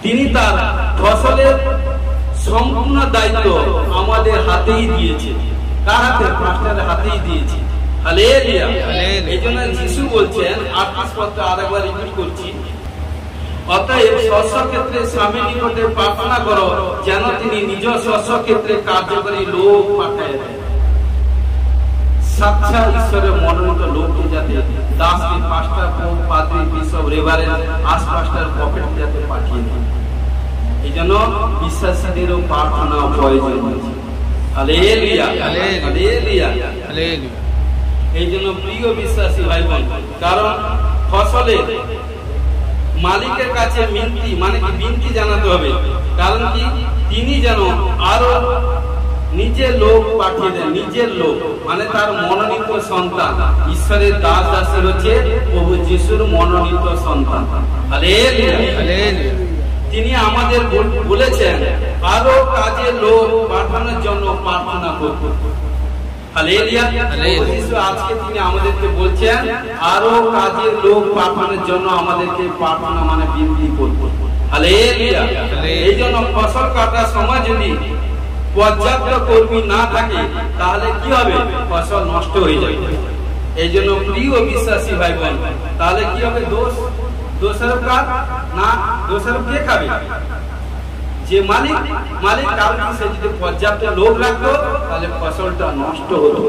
তিনি তার ফসলের সম্পূর্ণ দায়িত্ব আমাদের হাতেই দিয়েছে। কার হাতে? পাস্টারের হাতেই দিয়েছে। হালেলুয়া। এই জন্য যিশু বলছেন 38 পত্র, আরেকবার রিপিট করছি, অতএব শস্য ক্ষেত্রে স্বামীর নিকটে প্রার্থনা করো যেন তিনি নিজ শস্য ক্ষেত্রে কার্যকরী লোক পাঠায় দেন। সাক্ষাৎ ঈশ্বরের মনোনীত লোককে যাতে দাসকে, পাস্টার, পোপ, পাদ্রী, বিশপ, রেভারেন্ড, আশপাস্টার, প্রফেট যাতে পাঠিয়ে দেন। এই জন্য বিশ্বাসীদেরও প্রার্থনা প্রয়োজন। Hallelujah, hallelujah, hallelujah. এই জন্য প্রিয় বিশ্বাসী ভাই বোন, কারণ ফসলের মালিকের কাছে মিনতি, মানে কি বিনতি জানাতে হবে। কারণ কি? তিনি যেন আরো নিজের লোক পাঠিয়ে দেন। নিজের লোক মানে তার মনোনীত সন্তান। ঈশ্বরের দাস দাসী হচ্ছে প্রভু যিশুর মনোনীত সন্তান। Hallelujah, hallelujah. তিনি আমাদের বলেছেন আরো কাজে লোক পাঠানোর জন্য প্রার্থনা করব। Hallelujah, hallelujah. আজকে তিনি আমাদেরকে বলছেন আরো কাজে লোক পাঠানোর জন্য আমাদেরকে প্রার্থনা মানে বিনতি করব। হালেলুয়া। এই জন্য ফসল কাটার সময় যদি পর্যাপ্ত কর্মী না থাকে তাহলে কি হবে? ফসল নষ্ট হয়ে যাবে। এই জন্য প্রিয় বিশ্বাসী ভাই বোন, তাহলে কি হবে? দোষারোপ কার? না, দোষারোপ কে খাবে? যে মালিক। কারণ সে যদি পর্যাপ্ত লোক রাখতো তাহলে ফসলটা নষ্ট হতো।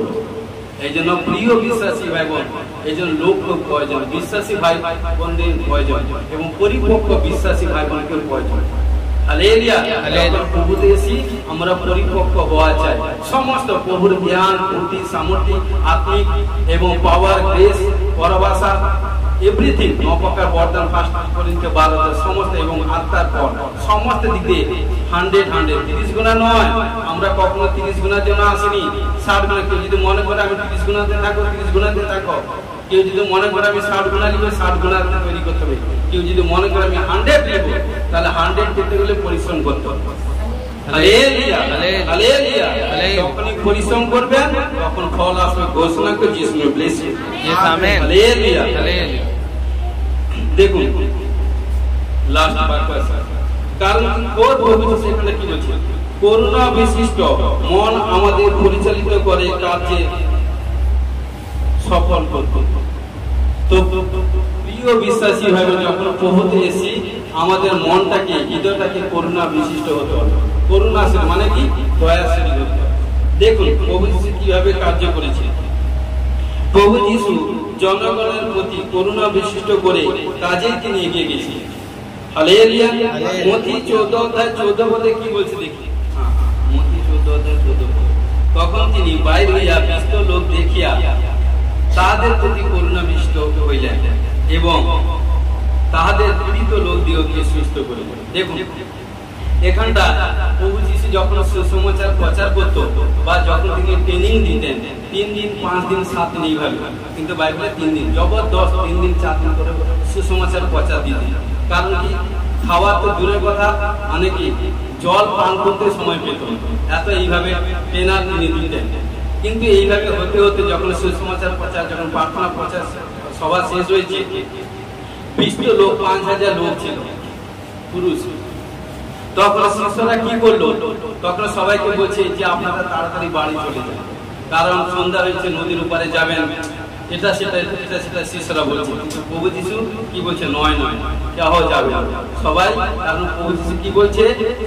এই জন্য প্রিয় বিশ্বাসী ভাই বোন, এই জন্য লোক প্রয়োজন, বিশ্বাসী ভাই বোনদের প্রয়োজন এবং পরিপক্ক বিশ্বাসী ভাই বোনদের প্রয়োজন। হালেলুয়া। প্রভুতে এসে আমরা পরিপক্ক হওয়া চাই। সমস্ত প্রভুর জ্ঞান, বুদ্ধি, সামর্থ্য, আত্মিক এবং পাওয়ার, গ্রেস, পরবাসা, এভরিথিং, নবকার বরদান, 1 করিন্থীয় 12 সমস্ত এবং আত্মার পর সমস্ত দিক দিয়ে 100 30 গুণা নয়। আমরা কখনো 30 গুণার জন্য আসিনি, 60 গুণা। কেউ যদি মনে করে আমি 30 গুণাতে থাকো, 30 গুণাতে থাকো। কেউ যদি মনে করে আমি 60 গুণা লিখবো, 60 গুণা তৈরি করতে হবে। কেউ যদি মনে করে আমি 100 লিখবো, তাহলে 100 করতে গেলে পরিশ্রম করতে হবে। Hallelujah, hallelujah. যখনই পরিশ্রম করবেন তখন ফল আসবে। ঘোষণা করে যিশু bless you. Yes, amen. Hallelujah, hallelujah. দেখুন লাস্ট বাক্য, কারণ প্রভু সেখানে কি বলছে? করুণা বিশিষ্ট মন আমাদের পরিচালিত করে কাজে সফল করতে। তো প্রিয় বিশ্বাসী ভাই, যখন প্রভুতে এসি আমাদের মনটাকে, হৃদয়টাকে করুণা বিশিষ্ট হতে হবে। করুণাশীল মানে কি? দয়াশীল হতে হবে। দেখুন প্রভু যিশু কিভাবে কার্য করেছে। প্রভু যিশু জনগণের প্রতি করুণা বিশিষ্ট করে কাজে তিনি এগিয়ে গেছেন। হালেলুয়া। মথি 14 অধ্যায় 14 পদে কি বলছে দেখি। মথি 14 অধ্যায় 14 পদে, তখন তিনি বাইরে হইয়া ব্যস্ত লোক দেখিয়া তাহাদের প্রতি করুণা বিশিষ্ট হইলেন এবং তাহাদের পীড়িত লোক দিওকে সুস্থ করিলেন। দেখুন এখানটা প্রভু যিশু যখন সুসমাচার প্রচার করতো বা যখন তিনি ট্রেনিং দিতেন, 3 দিন 5 দিন 7 দিন এইভাবে, কিন্তু বাইবেলে 3 দিন জবরদস্ত 3 দিন 4 দিন করে সুসমাচার প্রচার দিতেন। কারণ কি? খাওয়া তো দূরের কথা, মানে কি জল পান করতে সময় পেত, এত এইভাবে ট্রেনার তিনি দিতেন। কিন্তু এইভাবে হতে হতে যখন সুসমাচার প্রচার, যখন প্রার্থনা প্রচার সভা শেষ হয়েছে, 20 লোক, 5000 লোক ছিল পুরুষ। তখন শিষ্যরা কি করলো? তখন সবাইকে বলছে যে আপনারা তাড়াতাড়ি বাড়ি চলে যান, কারণ সন্ধ্যা হয়েছে, নদীর উপরে যাবেন, এটা সেটা শিষ্যরা বলছে। কিন্তু প্রভু যিশু কি বলছে? নয় কেউ যাবে সবাই। কারণ প্রভু যিশু কি বলছে?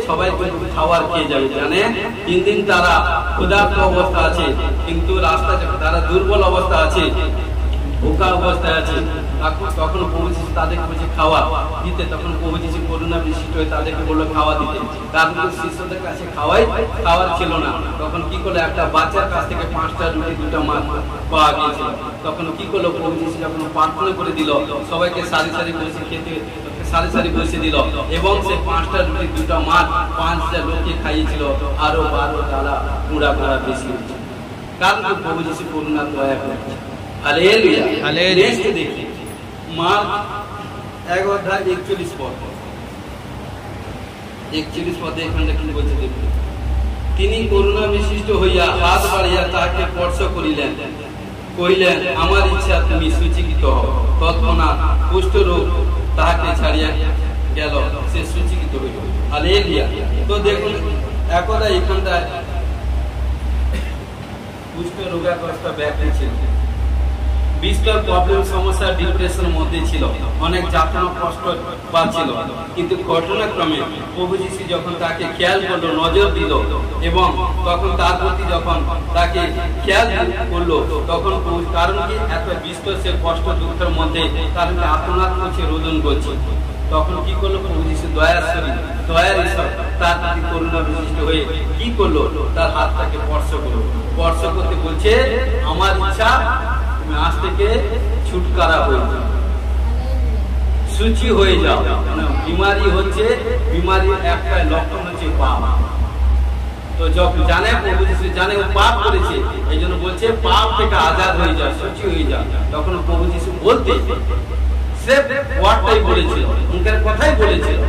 সবাই খাওয়ার খেয়ে যাবে। জানে 3 দিন তারা ক্ষুধার্ত অবস্থা আছে, কিন্তু রাস্তা তারা দুর্বল অবস্থা আছে, ভোকা অবস্থায় আছে। তখন প্রভু যিশু তাদেরকে বলছে খাওয়া দিতে। তখন প্রভু যিশু করুণা বিশিষ্ট হয়ে তাদেরকে বললো খাওয়া দিতে। কারণ শিষ্যদের কাছে খাওয়ার ছিল না। তখন কি করলো? একটা বাচ্চার কাছ থেকে 5টা রুটি 2টা মাছ পাওয়া গিয়েছিল। তখন কি করলো? প্রভু যিশু যখন প্রার্থনা করে দিল, সবাইকে সারি সারি বসে খেতে, সারি সারি বসে দিল এবং সে 5টা রুটি 2টা মাছ 5টা লোককে খাইয়েছিল। আরো 12 ডালা কুড়া বেশি। কারণ প্রভু যিশু করুণা দয়া করেছে। Hallelujah, hallelujah. নেক্সট দেখি মার্ক 1 অধ্যায় 41 পদ। 41 পদে এখানে কি বলছে দেখুন, তিনি করুণা বিশিষ্ট হইয়া হাত বাড়িয়া তাহাকে স্পর্শ করিলেন, কহিলেন আমার ইচ্ছা তুমি সুচিকিত হও। তৎক্ষণাৎ কুষ্ঠরোগ তাহাকে ছাড়িয়া গেল, সে সুচিকিত হইল। হালেলুয়া। তো দেখুন একদা এখানটায় কুষ্ঠরোগাগ্রস্ত ব্যক্তি ছিল, বিস্তর প্রবলেম, সমস্যা, ডিপ্রেশনের মধ্যে ছিল, অনেক যাতনা কষ্ট পাচ্ছিল। কিন্তু ঘটনাক্রমে প্রভু যিশু যখন তাকে খেয়াল করলো, নজর দিল, এবং তখন তার প্রতি যখন তাকে খেয়াল করলো, তখন কারণ কি এত বিস্তর সে কষ্ট দুঃখের মধ্যে কারণ আত্মনাথ করছে, রোদন করছে, তখন কি করলো প্রভু যিশু দয়ার শরীর, দয়ার ঈশ্বর তার প্রতি করুণা বিশিষ্ট হয়ে কি করলো, তার হাতটাকে স্পর্শ করলো। স্পর্শ করতে বলছে আমার ইচ্ছা আজ থেকে ছুটকারা হয়ে যাও, সুচি হয়ে যাও। বিমারি হচ্ছে, বিমারির একটা লক্ষণ হচ্ছে পাপ। তো যখন জানে প্রভু যিশু জানে ও পাপ করেছে, এই জন্য বলছে পাপ থেকে আজাদ হয়ে যাও, সুচি হয়ে যাও। তখন প্রভু যিশু বলতে সে ওয়ার্ডটাই বলেছিল, মুখের কথাই বলেছিল,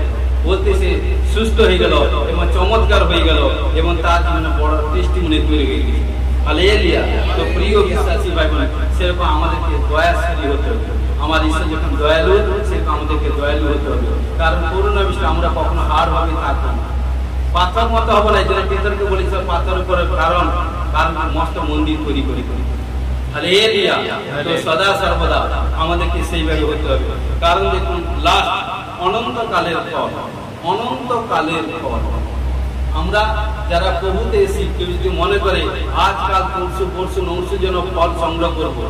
বলতে সে সুস্থ হয়ে গেল এবং চমৎকার হয়ে গেল, এবং তার জন্য বড় টেস্টিমনি তৈরি হয়ে গেছে। হালেলুয়া। তো প্রিয় বিশ্বাসী ভাই বোন, সেরকম আমাদেরকে দয়াশীল হতে হবে। আমার ঈশ্বর যখন দয়ালু, সেরকম আমাদেরকে দয়ালু হতে হবে। কারণ করুণা বিষয়ে আমরা কখনো হার হবে থাকবো না, পাথর মতো হবো না। যেন পেতরকে বলেছিল পাথর উপরে, কারণ মস্ত মন্দির তৈরি করি। হালেলুয়া। তো সদা সর্বদা আমাদেরকে সেইভাবে হতে হবে। কারণ দেখুন লাস্ট অনন্তকালের ফল, অনন্তকালের ফল। আমরা যারা প্রভুতে এসেছি, কেউ যদি মনে করে আজকাল পরশু নরশু যেন ফল সংগ্রহ করবো,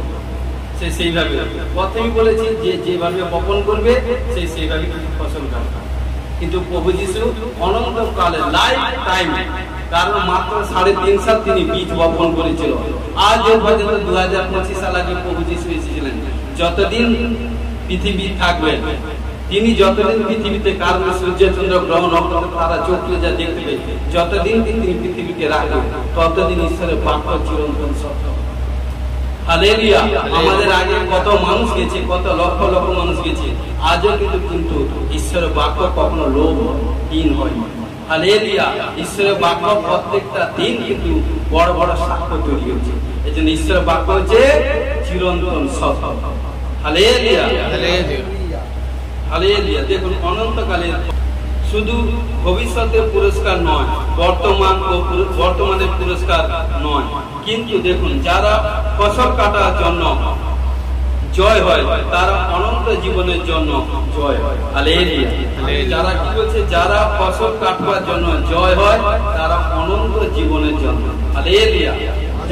সে সেইভাবে প্রথমেই বলেছি যে যেভাবে বপন করবে সে সেইভাবে ফসল করবে। কিন্তু প্রভু যিশু অনন্তকালে লাইফ টাইম, কারণ মাত্র 3.5 সাল তিনি বীজ বপন করেছিল। আজ পর্যন্ত 2025 সাল আগে প্রভু যিশু এসেছিলেন। যতদিন পৃথিবী থাকবে, তিনি যতদিন পৃথিবীতে, কারণ সূর্য চন্দ্র গ্রহ নক্ষত্র তারা চোখে যা দেখতে পেয়ে, যতদিন তিনি পৃথিবীকে রাখবেন, ততদিন ঈশ্বরের বাক্য চিরন্তন সত্য। হালেলুয়া। আমাদের আগে কত মানুষ গেছে, কত লক্ষ লক্ষ মানুষ গেছে, আজও কিন্তু ঈশ্বরের বাক্য কখনো লোভহীন হয়নি। হালেলুয়া। ঈশ্বরের বাক্য প্রত্যেকটা দিন কিন্তু বড় বড় সাক্ষ্য তৈরি হচ্ছে। এই জন্য ঈশ্বরের বাক্য হচ্ছে চিরন্তন সত্য। হালেলুয়া। হালেলুয়া। দেখুন অনন্তকালের শুধু ভবিষ্যতের পুরস্কার নয়, বর্তমানের পুরস্কার নয়, কিন্তু দেখুন যারা ফসল কাটার জন্য জয় হয়, তারা অনন্ত জীবনের জন্য জয় হয়। হালেলুয়া। যারা কি বলছে, যারা ফসল কাটবার জন্য জয় হয়, তারা অনন্ত জীবনের জন্য। হালেলুয়া।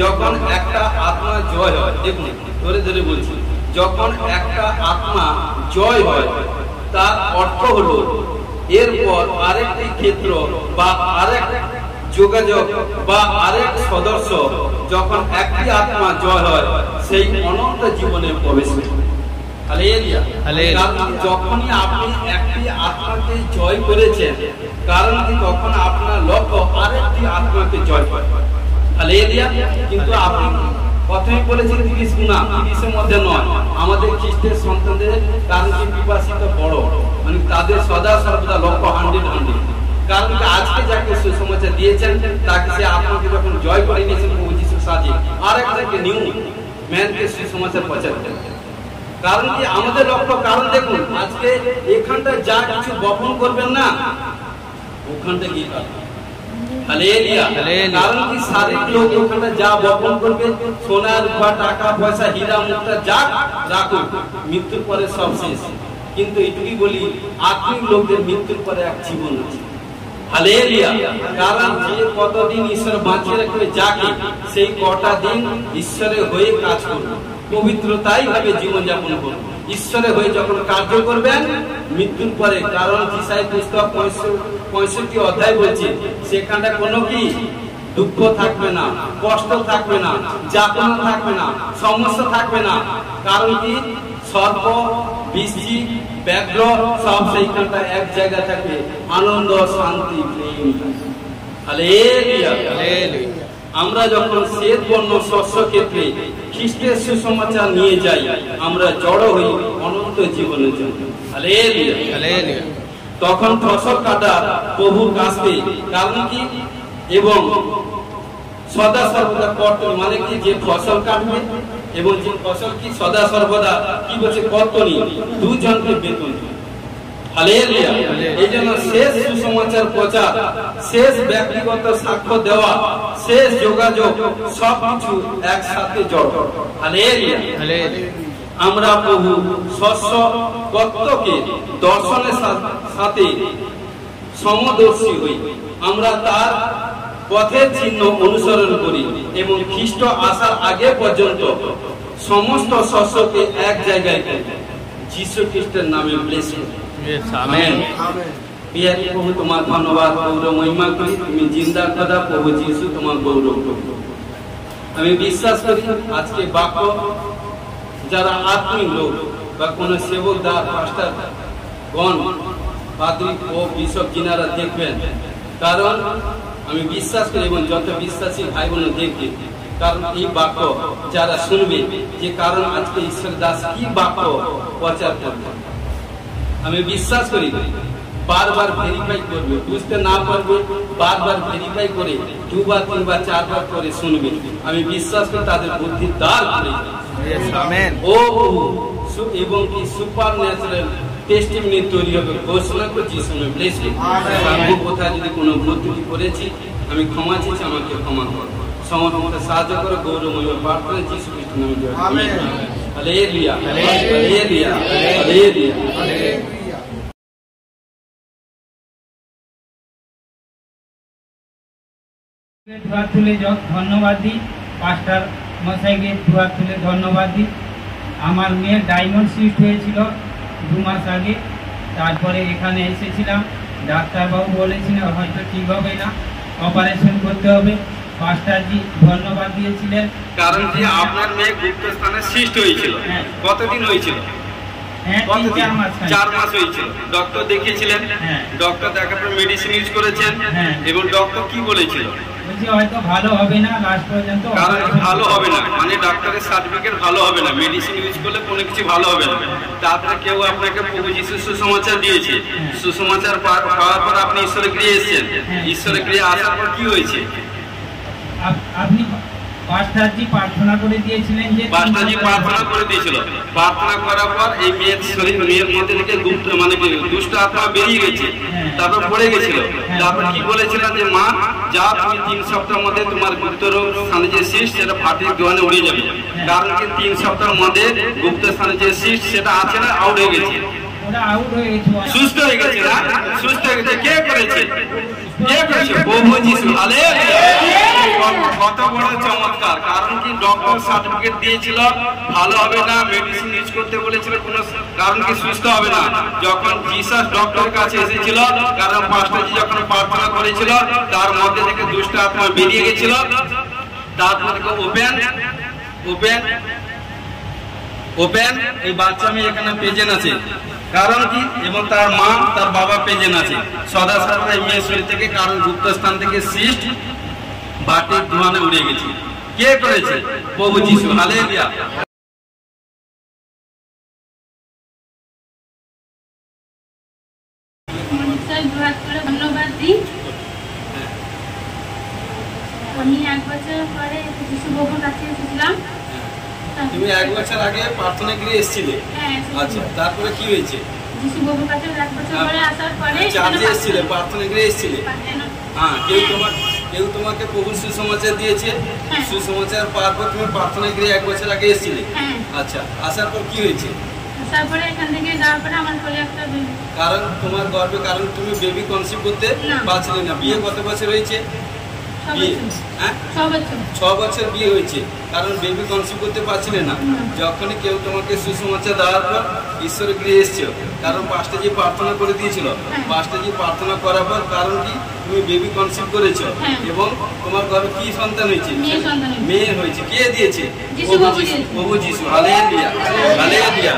যখন একটা আত্মা জয় হয়, দেখুন ধরে ধরে বলছি, যখন একটা আত্মা জয় হয় তার অর্থ হলো এরপর আরেকটি ক্ষেত্র বা আরেক যোগাযোগ বা আরেক সদস্য, যখন একটি আত্মা জয় হয় সেই অনন্ত জীবনে প্রবেশ করে। যখনই আপনি একটি আত্মাকে জয় করেছেন, কারণ কি তখন আপনার লক্ষ্য আরেকটি আত্মাকে জয় করে। কিন্তু আপনি প্রথমে বলেছেন 30 গুণা, 30-এর মধ্যে নয়। আমাদের খ্রিস্টের সন্তানদের কারণ কি বিভাষিত বড়, মানে তাদের সদা সর্বদা লক্ষ্য 100। কারণ আজকে যাকে সুসমাচার দিয়েছেন, তাকে সে আপনাকে যখন জয় করে নিয়েছেন প্রভু যিশু সাজে আরেকটাকে নিউ ম্যানকে সুসমাচার পৌঁছাতে। কারণ কি আমাদের লক্ষ্য, কারণ দেখুন আজকে এখানটা যা কিছু বপন করবেন না, ওখানটা গিয়ে কারণ কি শারীরিক লোক ওখানে যা বপন করবে, সোনা রূপা টাকা পয়সা হীরা মুক্তা যা রাখুন, মৃত্যুর পরে সব শেষ। কিন্তু এইটুকুই বলি, আত্মিক লোকদের মৃত্যুর পরে এক জীবন আছে। হালেলুয়া। কারণ যে কতদিন ঈশ্বর বাঁচিয়ে রাখবে যাকে, সেই কটা দিন ঈশ্বরের হয়ে কাজ করবে, পবিত্রতাই ভাবে জীবনযাপন করবে, ঈশ্বরের হয়ে যখন কার্য করবেন মৃত্যুর পরে। কারণ ঈসাই পুস্তক 65 অধ্যায় বলছে, সেখানটা কোনো কি দুঃখ থাকবে না, কষ্ট থাকবে না, যাতনা থাকবে না, সমস্যা থাকবে না। কারণ কি সর্ব বৃষ্টি ব্যাঘ্র সব সেইখানটা এক জায়গা থাকবে, আনন্দ শান্তি প্রেম। হালেলুয়া। আমরা যখন শ্বেত বর্ণ শস্য ক্ষেত্রে খ্রিস্টের সুসমাচার নিয়ে যাই, আমরা জড়ো হই অনন্ত জীবনের জন্য। হালেলুয়া। তখন ফসল কাটা প্রভুর কাছে, কারণ কি এবং সদা সর্বদা কর্তনী, মানে কি যে ফসল কাটবে এবং যে ফসল কি সদা সর্বদা কি বলছে কর্তনী, দুজনকে বেতন। হালেলুয়া। এই জন্য শেষ সুসমাচার প্রচার, শেষ ব্যক্তিগত সাক্ষ্য দেওয়া, শেষ যোগাযোগ সবকিছু একসাথে জড়। হালেলুয়া। আমরা প্রভু শস্য তত্ত্বকে দর্শনের সাথে সমদর্শী হই। আমরা তার পথের চিহ্ন অনুসরণ করি এবং খ্রিস্ট আসার আগে পর্যন্ত সমস্ত শস্যকে এক জায়গায় করি। যীশু খ্রিস্টের নামে ব্লেস করি। আমেন। পিয়ারি প্রভু তোমার ধন্যবাদ, গৌরব মহিমা করি। তুমি জিন্দা খোদা প্রভু যীশু, তোমার গৌরব করি। আমি বিশ্বাস করি আজকে বাক্য যারা আত্মিক লোক বা কোন সেবক দা পাস্টার গণ পাদ্রী ও বিশপ যিনারা দেখবেন, কারণ আমি বিশ্বাস করি এবং যত বিশ্বাসী ভাই বোন দেখবে, কারণ এই বাক্য যারা শুনবে, যে কারণ আজকে ঈশ্বর দাস কি বাক্য প্রচার করবে, আমি বিশ্বাস করি বারবার ভেরিফাই করবে, বুঝতে না পারবে বারবার ভেরিফাই করে দুবার তিনবার চারবার করে শুনবে। আমি বিশ্বাস করি তাদের বুদ্ধির দ্বার খুলে ও এবং কি সুপার ন্যাচারাল টেস্টিমনি তৈরি হবে। ঘোষণা করছি শুনে ব্লেস করি। কোথায় যদি কোনো ভুল ত্রুটি করেছি আমি ক্ষমা চেয়েছি, আমাকে ক্ষমা করো, সমর্থন সাহায্য করো। গৌরবময় প্রার্থনা যীশু খ্রিস্ট নামে জয়। আমেন। Hallelujah, hallelujah, hallelujah. দুহাত তুলে ধন্যবাদ দিই, পাস্টার মশাইকে দুহাত তুলে ধন্যবাদ দিই। আমার মেয়ের ডায়মন্ড সিস্ট হয়েছিল 2 মাস আগে, তারপরে এখানে এসেছিলাম, ডাক্তারবাবু বলেছিলেন হয়তো ঠিক হবে না, অপারেশন করতে হবে। পাস্টারজি ধন্যবাদ দিয়েছিলেন, কারণ কি আপনার মেয়ে গুপ্তস্থানে সিস্ট হয়েছিল। কতদিন হয়েছিল? 4 মাস হয়েছিল। ডক্টর দেখিয়েছিলেন, ডক্টর দেখার পর মেডিসিন ইউজ করেছেন এবং ডক্টর কি বলেছিল? হয়তো ভালো হবে না লাস্ট পর্যন্ত। কারণ ভালো হবে না মানে ডাক্তারের সার্টিফিকেট ভালো হবে না, মেডিসিন ইউজ করলে কোনো কিছু ভালো হবে না। তারপরে কেউ আপনাকে প্রভু যিশুর সুসমাচার দিয়েছে, সুসমাচার পাওয়ার পর আপনি ঈশ্বরের গৃহে এসেছেন। ঈশ্বরের গৃহে আসার পর কি হয়েছে? আপনি পাস্টারজি প্রার্থনা করে দিয়েছিলেন, যে পাস্টারজি প্রার্থনা করে দিয়েছিল। প্রার্থনা করার পর এই মেয়ের শরীর, মেয়ের মধ্যে থেকে গুপ্ত মানে কি দুষ্ট আত্মা বেরিয়ে গেছে, তারপর পড়ে গেছিল। তারপর কি বলেছিল যে মা যা তুমি 3 সপ্তাহের মধ্যে তোমার গুপ্ত রোগ স্থানে যে সিস্ট সেটা ফাটিয়ে দোকানে উড়ে যাবে। কারণ কি 3 সপ্তাহের মধ্যে গুপ্ত স্থানে যে সিস্ট সেটা আছে না, আউট হয়ে গেছে, সুস্থ হয়ে গেছে না, সুস্থ হয়ে গেছে। কে করেছে? কে করেছে? প্রভু যিশু। হালেলুয়া। কত বড় চমৎকার! কারণ কি ডক্টর সার্টিফিকেট দিয়েছিল ভালো হবে না, মেডিসিন ইউজ করতে বলেছিল, কোনো কারণ কি সুস্থ হবে না। যখন জিসাস ডক্টর কাছে এসেছিল, কারণ পাস্টারজি যখন প্রার্থনা করেছিল তার মধ্যে থেকে দুষ্ট আত্মা বেরিয়ে গেছিল। তারপর ওপেন ওপেন ওপেন এই বাচ্চা মেয়ে এখানে প্রেজেন্ট আছে, কারণ কি এবং তার মা তার বাবা প্রেজেন্ট আছে সদা সর্বদা এই মেয়ের শরীর থেকে। কারণ গুপ্ত স্থান থেকে সিস্ট বাটির ধোঁয়ানে উড়ে গেছে। কে করেছে? প্রভু যিশু। হালেলুয়া। ধন্যবাদ দিই। আমি 1 বছর পরে যিশু বাবুর কাছে এসেছিলাম। তুমি 1 বছর আগে প্রার্থনা গৃহে এসেছিলে? আচ্ছা, তারপরে কি হয়েছে? যিশু বাবুর কাছে 1 বছর পরে আসার পরে চার্চে এসেছিলে, প্রার্থনা গৃহে এসেছিলে। হ্যাঁ, কেউ তোমাকে প্রভু সুসমাচার দিয়েছে, সুসমাচার পাওয়ার পর তুমি প্রার্থনা গৃহে 1 বছর আগে এসেছিলে। আচ্ছা, আসার পর কি হয়েছে? তারপরে এখান থেকে যাওয়ার পরে আমার কোলে একটা বেবি। কারণ তোমার গর্ভে, কারণ তুমি বেবি কনসিভ করতে পারছিলে না। বিয়ে কত বছর হয়েছে? 6 বছর বিয়ে হয়েছে, কারণ বেবি কনসিভ করতে পারছিলে না। যখনই কেউ তোমাকে সুসমাচার দেওয়ার পর ঈশ্বরের গৃহে এসছো, কারণ পাস্টারজি প্রার্থনা করে দিয়েছিল। পাস্টারজি প্রার্থনা করার পর কারণ কি তুমি বেবি কনসিভ করেছো এবং তোমার গর্ভে কি সন্তান হয়েছে? মেয়ে হয়েছে। কে দিয়েছে? প্রভু যিশু। Hallelujah, hallelujah.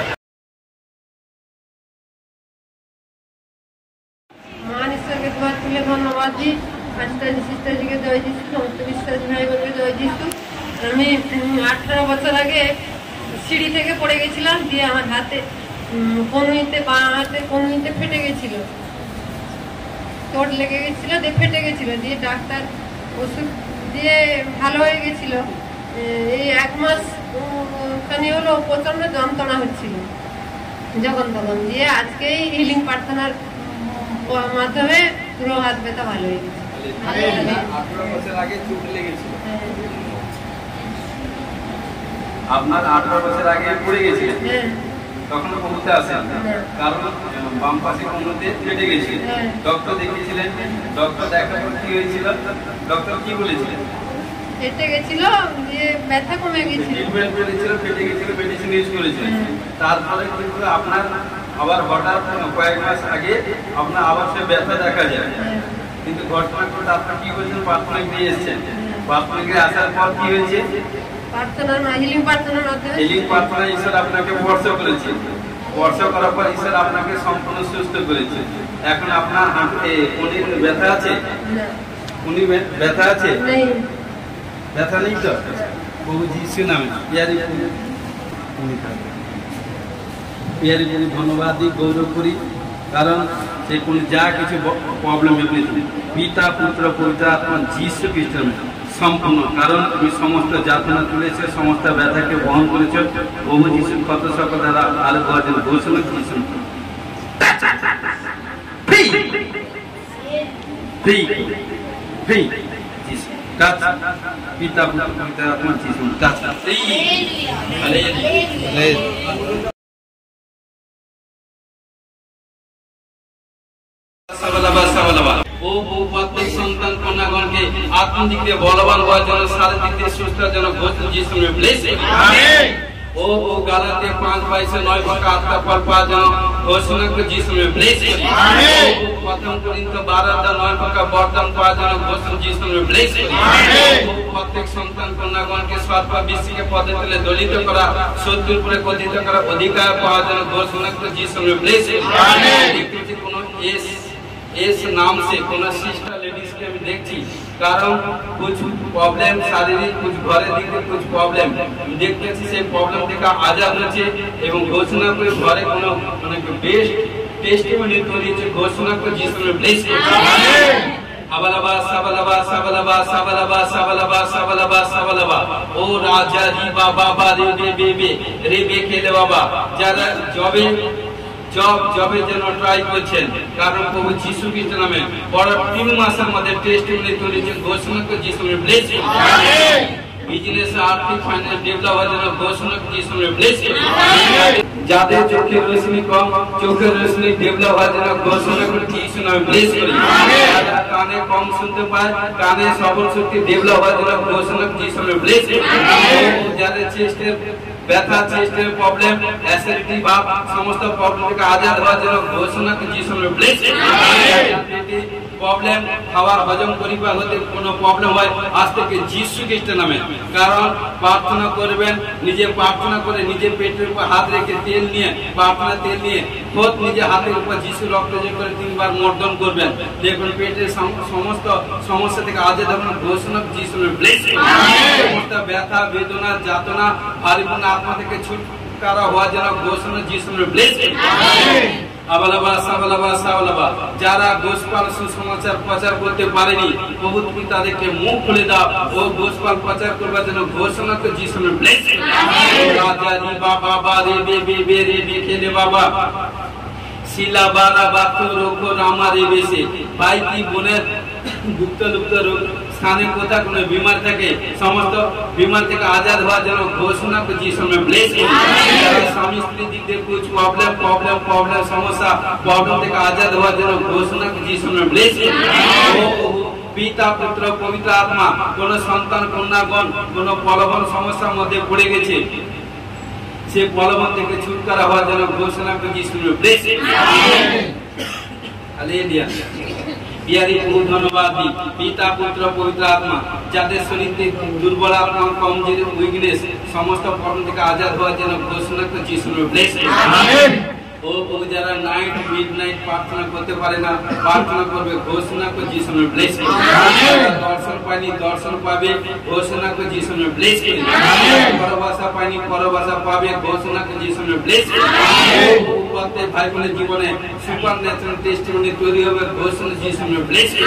মহান ঈশ্বরকে দুহাত তুলে ধন্যবাদ দিই। পাস্টারজি সিস্টারজিকে জয় যিশু, সমস্ত বিশ্বাসী ভাই বোনকে জয় যিশু। আমি 18 বছর আগে সিঁড়ি থেকে পড়ে গেছিলাম, দিয়ে আমার হাতে কনুইতে, বাঁ হাতে কনুইতে ফেটে গেছিল। চোট লেগে গেছিলো, দিয়ে ফেটে গেছিলো, দিয়ে ডাক্তার ওষুধ দিয়ে ভালো হয়ে গেছিলো। এই 1 মাস খানি হলো প্রচন্ড যন্ত্রণা হচ্ছিল যখন তখন, দিয়ে আজকেই হিলিং প্রার্থনার মাধ্যমে পুরো হাত ব্যথা ভালো হয়ে গেছে। 18 বছর আগে চোট লেগেছিল, আপনার 18 বছর আগে পড়ে গেছিলেন, তখন কমতে আসেন কারণ বাম পাশে কোমরতে ফেটে গেছিল। ডক্টর দেখিয়েছিলেন, ডক্টর দেখার পর কি হয়েছিল, ডক্টর কি বলেছিলেন? ফেটে গেছিল, দিয়ে ব্যথা কমে গেছিল, ট্রিটমেন্ট করেছিল, ফেটে গেছিল, মেডিসিন ইউজ করেছিলেন। তারপরে কিন্তু আপনার আবার হঠাৎ কয়েক মাস আগে আপনার আবার সে ব্যথা দেখা যায়। কিন্তু ঘটনা করে আপনার কি করেছেন, প্রাথমিক দিয়ে এসেছেন। প্রাথমিকে আসার পর কি হয়েছে, হিলিং প্রার্থনার মাধ্যমে হিলিং প্রার্থনা ঈশ্বর আপনাকে স্পর্শ করেছে। স্পর্শ করার পর ঈশ্বর আপনাকে সম্পূর্ণ সুস্থ করেছে। এখন আপনার হাঁটুতে কোনির ব্যথা আছে, কোনি ব্যথা আছে, ব্যথা নেই তো? প্রভু যিশু নামে পিয়ারি পিয়ারি করি, ধন্যবাদ দিই, গৌরব করি, কারণ সে কোন যা কিছু প্রবলেম হয়েছে পিতা পুত্র পবিত্র আত্মা যিশু খ্রিস্টের সম্পূর্ণ, কারণ তুমি সমস্ত যাতনা তুলেছে, সমস্ত ব্যথাকে বহন করেছ। প্রভু যিশু কত সকল দ্বারা আলো করেছেন ঘোষণা যিশু ফ্রি ফ্রি ফ্রি যিশু কাজ, পিতা পুত্র পবিত্র আত্মা যিশু কাজ ফ্রি। প্রত্যেক সন্তান কন্যাগণকে আত্মদিক দিয়ে বলবান হওয়ার জন্য, শারীরিক দিয়ে সুস্থতার জন্য ঘোষণা যিশু নামে ব্লেসিং। ও গালাতে 5:22-9 ভাগ আত্মা ফল পাওয়ার জন্য ঘোষণা করে যিশু নামে ব্লেসিং। প্রথম করিন্থ 12:9 ভাগ বরদান পাওয়ার জন্য ঘোষণা যিশু নামে ব্লেসিং। প্রত্যেক সন্তান কন্যাগণকে সর্ব বিশ্বকে পদে তুলে দলিত করা, শত্রুর উপরে কথিত করা অধিকার পাওয়ার জন্য ঘোষণা করে যিশু নামে ব্লেসিং। দেখতেছি কোন इस नाम से कोन सिस्टर लेडीज के भी देखी, कारण कुछ प्रॉब्लम शारीरिक, कुछ घरे दिखे कुछ प्रॉब्लम देखते से प्रॉब्लम देखा आजाद होছে এবং ঘোষণা করে ঘরে কোন মানে বেস্ট টেস্টিমনি তৈরি হচ্ছে ঘোষণা করে যিশু নামে ব্লেসিং। আবালাবা সাবালাবা সাবালাবা সাবালাবা সাবালাবা সাবালাবা সাবালাবা ও রাজা জি বাবা বা রে বে খেলে বাবা, যারা জবের জন্য ট্রাই করছেন, কারণ প্রভু যিশু খ্রিস্টের নামে বড় 3 মাসের মধ্যে টেস্টিমনি তৈরি হচ্ছে ঘোষণা করে যিশু নামে ব্লেসিং। বিজনেস আর্থিক ফাইন্যান্স ডেভেলপ হওয়ার জন্য ঘোষণা করে যিশু নামে ব্লেসিং। যাদের চোখের রোশনি কম, চোখের রোশনি ডেভেলপ হওয়ার জন্য ঘোষণা করে যিশু নামে ব্লেসিং। যারা কানে কম শুনতে পায়, কানে শ্রবণ শক্তি ডেভেলপ হওয়ার জন্য ঘোষণা করে যিশু নামে ব্লেসিং। যাদের চেস্টের ব্যথা, চেস্টের প্রবলেম, অ্যাসিডিটি বা সমস্ত প্রবলেম থেকে আজাদ হওয়ার জন্য ঘোষণা করে যিশু নামে ব্লেসিং। প্রবলেম খাবার হজম করিবার হতে কোনো প্রবলেম হয়, আজ থেকে যিশু খ্রিস্টের নামে, কারণ প্রার্থনা করবেন, নিজে প্রার্থনা করে নিজে পেটের উপর হাত রেখে তেল নিয়ে, প্রার্থনা তেল নিয়ে খোদ নিজে হাতের উপর যিশু রক্ত যে করে 3 বার মর্দন করবেন, দেখুন পেটের সমস্ত সমস্যা থেকে আজাদ হবেন ঘোষণা যিশু নামে ব্লেসিং। সমস্ত ব্যথা বেদনা যাতনা ভারীপূর্ণ আত্মা থেকে ছুটকারা হওয়ার জন্য ঘোষণা যিশু নামে ব্লেসিং। আবালাবা সাবালাবা সাবালাবা, যারা গোস্পাল সুসমাচার প্রচার করতে পারেনি, প্রভু তুমি তাদেরকে মুখ খুলে দাও ও গোস্পাল প্রচার করবার জন্য ঘোষণা করে যিশু নামে ব্লেসিং। রাজা জি বাবা বা রে বে রে বে খেলে বাবা শিলা বালা বাতো রোকো রামারে বেশে, ভাই কি বোনের গুপ্ত লুপ্ত রোগ স্থানে কোথাও কোনো বিমার থাকে, সমস্ত বিমার থেকে আজাদ হওয়ার জন্য ঘোষণা করে যিশু নামে ব্লেসিং। স্বামী স্ত্রী দিক দিয়ে कुछ প্রবলেম সমস্যা প্রবলেম থেকে আজাদ হওয়ার জন্য ঘোষণা করে যিশু নামে ব্লেসিং। পিতা পুত্র পবিত্র আত্মা কোন সন্তান কন্যাগণ কোন প্রলোভন সমস্যার মধ্যে পড়ে গেছে, সে প্রলোভন থেকে ছুটকারা হওয়ার জন্য ঘোষণা করে যিশু নামে ব্লেসিং। হালেলুয়া। বিহারি প্রভু ধন্যবাদ দিই, পিতা পুত্র পবিত্র আত্মা যাদের শরীরে দুর্বল আত্মা, কমজোরি, উইকনেস সমস্ত প্রবলেম থেকে আজাদ হওয়ার জন্য ঘোষণা করে যিশু নামে ব্লেসিং। ও প্রভু যারা নাইট মিডনাইট প্রার্থনা করতে পারে না, প্রার্থনা করবে ঘোষণা করে যিশু নামে ব্লেসিং। দর্শন পায়নি দর্শন পাবে ঘোষণা করে যিশু নামে ব্লেসিং। পরভাষা পায়নি পরভাষা পাবে ঘোষণা করে যিশু নামে ব্লেসিং। প্রত্যেক ভাই বোনের জীবনে সুপার ন্যাচারাল টেস্টিমনি তৈরি হবে ঘোষণা যিশু নামে ব্লেসিং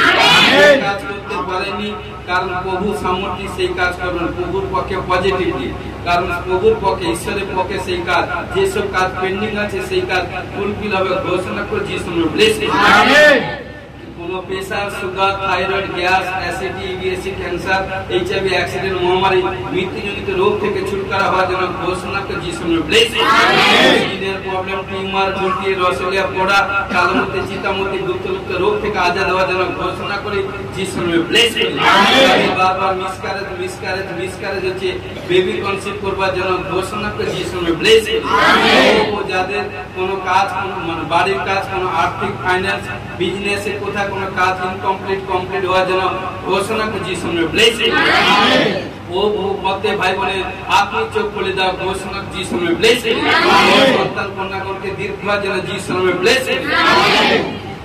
কাজ করতে পারেনি কারণ প্রভু সামর্থ্য সেই কাজ করবেন প্রভুর পক্ষে পজিটিভলি কারণ প্রভুর পক্ষে ঈশ্বরের পক্ষে সেই কাজ যেসব কাজ পেন্ডিং আছে সেই কাজ ফুলফিল হবে ঘোষণা করে যিশু নামে ব্লেসিং আমেন কোনো pressure sugar thyroid gas acidity IBS cancer HIV accident মহামারী মৃত্যুজনিত রোগ থেকে ছুটকারা হওয়ার জন্য ঘোষণা করে যিশু নামে ব্লেসিং স্কিনের প্রবলেম টিউমার ঝুঁকি রসলিয়া পোড়া কালমতি চিতামতি গুপ্তলুপ্ত রোগ থেকে আজাদ হওয়ার জন্য ঘোষণা করে যিশু নামে ব্লেসিং বারবার মিসক্যারেজ হচ্ছে বেবি কনসিভ করবার জন্য ঘোষণা করে যিশু নামে ব্লেসিং ও যাদের কোনো কাজ মানে বাড়ির কাজ কোনো আর্থিক ফাইন্যান্স বিজনেসে কোথায় কোনো কাজ ইনকমপ্লিট কমপ্লিট হওয়ার জন্য ঘোষণা করে যিশু নামে ব্লেসিং ও প্রত্যেক ভাই বোনের আত্মিক চোখ খুলে দাও ঘোষণা যিশু নামে ব্লেসিং সন্তান কন্যাগণকে দীর্ঘার জন্য যিশু নামে ব্লেসিং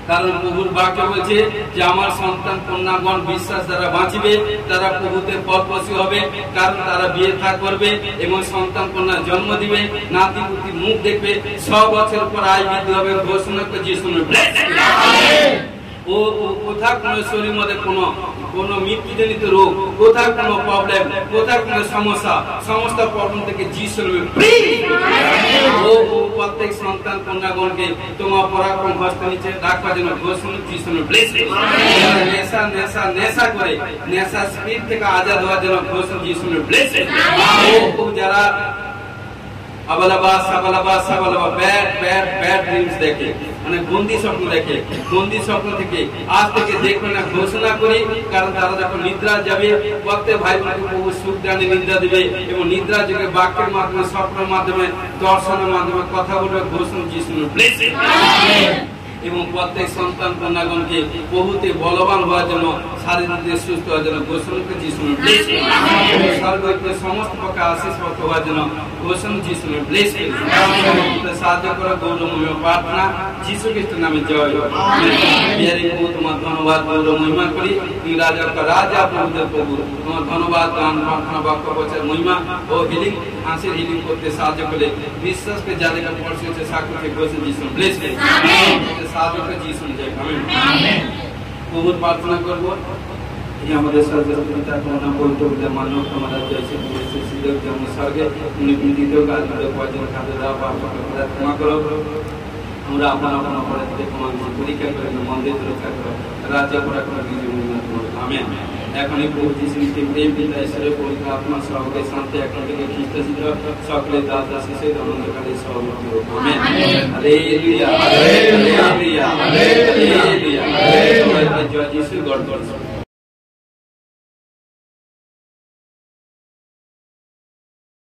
কারণ প্রভুর বাক্য বলছে যে আমার সন্তান কন্যাগণ বিশ্বাস দ্বারা বাঁচবে তারা প্রভুতে ফলপ্রসূ হবে কারণ তারা বিয়ে থা করবে এবং সন্তান কন্যা জন্ম দিবে নাতি পুতি মুখ দেখবে 100 বছর পর আয় বৃদ্ধি হবে ঘোষণা করে যিশু নামে ব্লেসিং ও কোথাও কোনো শরীরের মধ্যে কোনো মৃত্যুজনিত রোগ কোথাও কোনো প্রবলেম কোথাও কোনো সমস্যা সমস্ত প্রবলেম থেকে যিশু নামে ফ্রি ও প্রত্যেক সন্তান কন্যাগণকে তোমার পরাক্রম হস্ত নিচে রাখবার জন্য ঘোষণা যিশু নামে ব্লেসিং নেশা করে নেশা স্পিরিট থেকে আজাদ হওয়ার জন্য ঘোষণা যিশু নামে ব্লেসিং ও যারা ব্যাড ড্রিমস দেখে মানে বন্দি স্বপ্ন দেখে বন্দি স্বপ্ন থেকে আজ থেকে দেখবে না ঘোষণা করি কারণ তারা যখন নিদ্রা যাবে প্রত্যেক ভাই বোনকে প্রভু সুখ দানে নিদ্রা দেবে এবং নিদ্রা যুগে বাক্যের মাধ্যমে স্বপ্নের মাধ্যমে দর্শনের মাধ্যমে কথা বলবে ঘোষণা যিশু নামে ব্লেসিং এবং প্রত্যেক সন্তান কন্যাগণকে প্রভুতে বলবান হওয়ার জন্য শারীরিক সুস্থ হওয়ার জন্য ঘোষণা করে যিশু নামে ব্লেসিং সর্বত্র সমস্ত পক্ষে আশীষ প্রাপ্ত হওয়ার জন্য ঘোষণা যিশু নামে ব্লেসিং সাহায্য করো গৌরবময় প্রার্থনা যিশু খ্রিস্টের নামে জয় হোক বিহারী প্রভু তোমার ধন্যবাদ গৌরব মহিমা করি তুমি রাজা প্রভুদের প্রভু তোমার ধন্যবাদ গান প্রার্থনা বাক্য বছর মহিমা ও হিলিং হাসির হিলিং করতে সাহায্য করে বিশ্বাসকে যাদের পড়ছে হচ্ছে সাক্ষী ঘোষণা যিশু নামে ব্লেসিং সাহায্য করে যিশু নামে জয় আমেন প্রভুর প্রার্থনা করবো ये हमारे सर्वपिता को नाम पवित्र पिता मानव हमारा जैसे जैसे सीधे जन्म स्वर्ग उन्हें विदितो का आदि वचन खाते दाव पाप का क्षमा करो हमरा अपना अपना पड़े क्षमा परीक्षा करें मंदिर रक्षा करो राज्य पूरा कर दीजिए आमेन এখনই প্রভু যিশু খ্রিস্টের প্রেম পিতা ঈশ্বরের পবিত্র আত্মা সহকে শান্তি এখন থেকে খ্রিস্ট চিত্র সকলে দাদা শিশুর আনন্দকারী সহমত হোক amen hallelujah hallelujah hallelujah hallelujah জয় যিশু গড গড